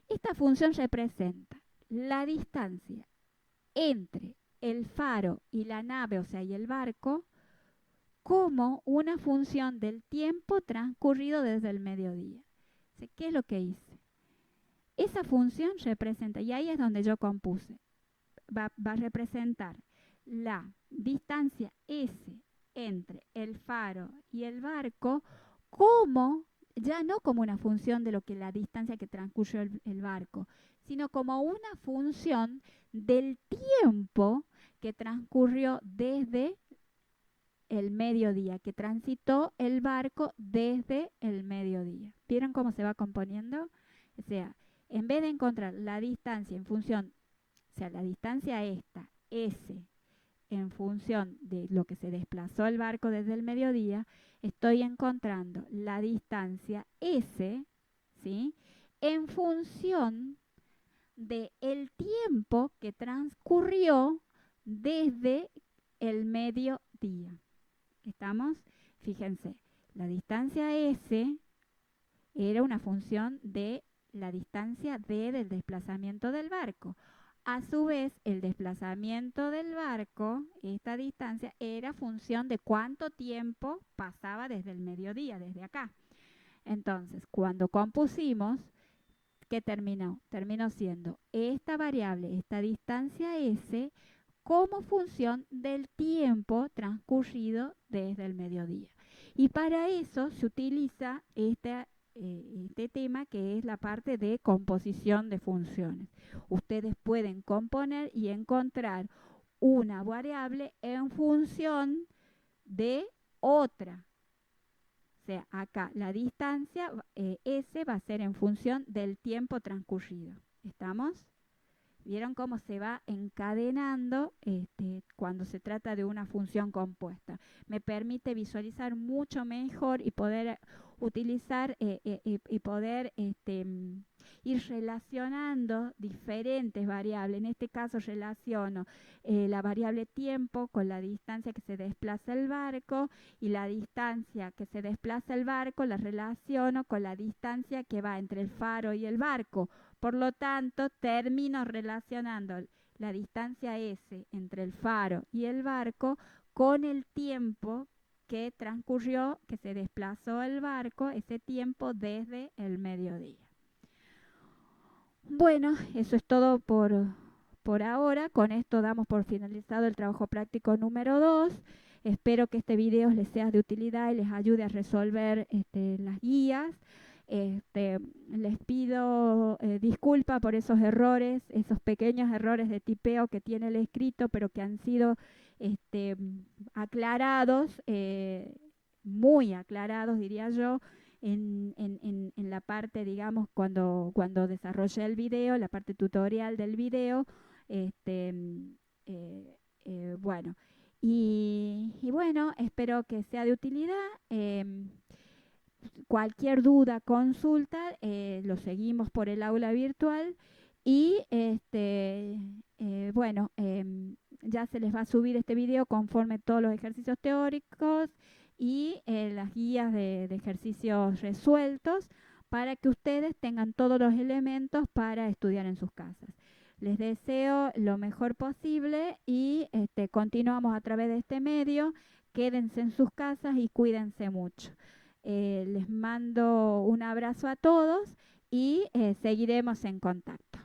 Esta función representa la distancia entre el faro y la nave, o sea, y el barco, como una función del tiempo transcurrido desde el mediodía. ¿Qué es lo que hice? Esa función representa, y ahí es donde yo compuse, va a representar la distancia S entre el faro y el barco como, ya no como una función de lo que la distancia que transcurrió el barco, sino como una función del tiempo que transcurrió desde el mediodía, que transitó el barco desde el mediodía. ¿Vieron cómo se va componiendo? O sea, en vez de encontrar la distancia en función, o sea, la distancia esta, S, en función de lo que se desplazó el barco desde el mediodía, estoy encontrando la distancia S, ¿sí?, en función del tiempo que transcurrió desde el mediodía. ¿Estamos? Fíjense, la distancia S era una función de la distancia D del desplazamiento del barco. A su vez, el desplazamiento del barco, esta distancia, era función de cuánto tiempo pasaba desde el mediodía, desde acá. Entonces, cuando compusimos, ¿qué terminó? Terminó siendo esta variable, esta distancia S, como función del tiempo transcurrido desde el mediodía. Y para eso se utiliza este tema, que es la parte de composición de funciones. Ustedes pueden componer y encontrar una variable en función de otra. O sea, acá la distancia S va a ser en función del tiempo transcurrido. ¿Estamos? ¿Vieron cómo se va encadenando cuando se trata de una función compuesta? Me permite visualizar mucho mejor y poder utilizar y poder ir relacionando diferentes variables. En este caso relaciono la variable tiempo con la distancia que se desplaza el barco, y la distancia que se desplaza el barco la relaciono con la distancia que va entre el faro y el barco. Por lo tanto, termino relacionando la distancia S entre el faro y el barco con el tiempo que transcurrió, que se desplazó el barco, ese tiempo desde el mediodía. Bueno, eso es todo por ahora. Con esto damos por finalizado el trabajo práctico número 2. Espero que este video les sea de utilidad y les ayude a resolver las guías. Les pido disculpas por esos errores, esos pequeños errores de tipeo que tiene el escrito, pero que han sido aclarados, muy aclarados, diría yo, en la parte, digamos, cuando desarrollé el video, la parte tutorial del video. Este, bueno, y bueno, espero que sea de utilidad. Cualquier duda, consulta, lo seguimos por el aula virtual y bueno, ya se les va a subir este video conforme todos los ejercicios teóricos y las guías de ejercicios resueltos, para que ustedes tengan todos los elementos para estudiar en sus casas. Les deseo lo mejor posible y continuamos a través de este medio. Quédense en sus casas y cuídense mucho. Les mando un abrazo a todos y seguiremos en contacto.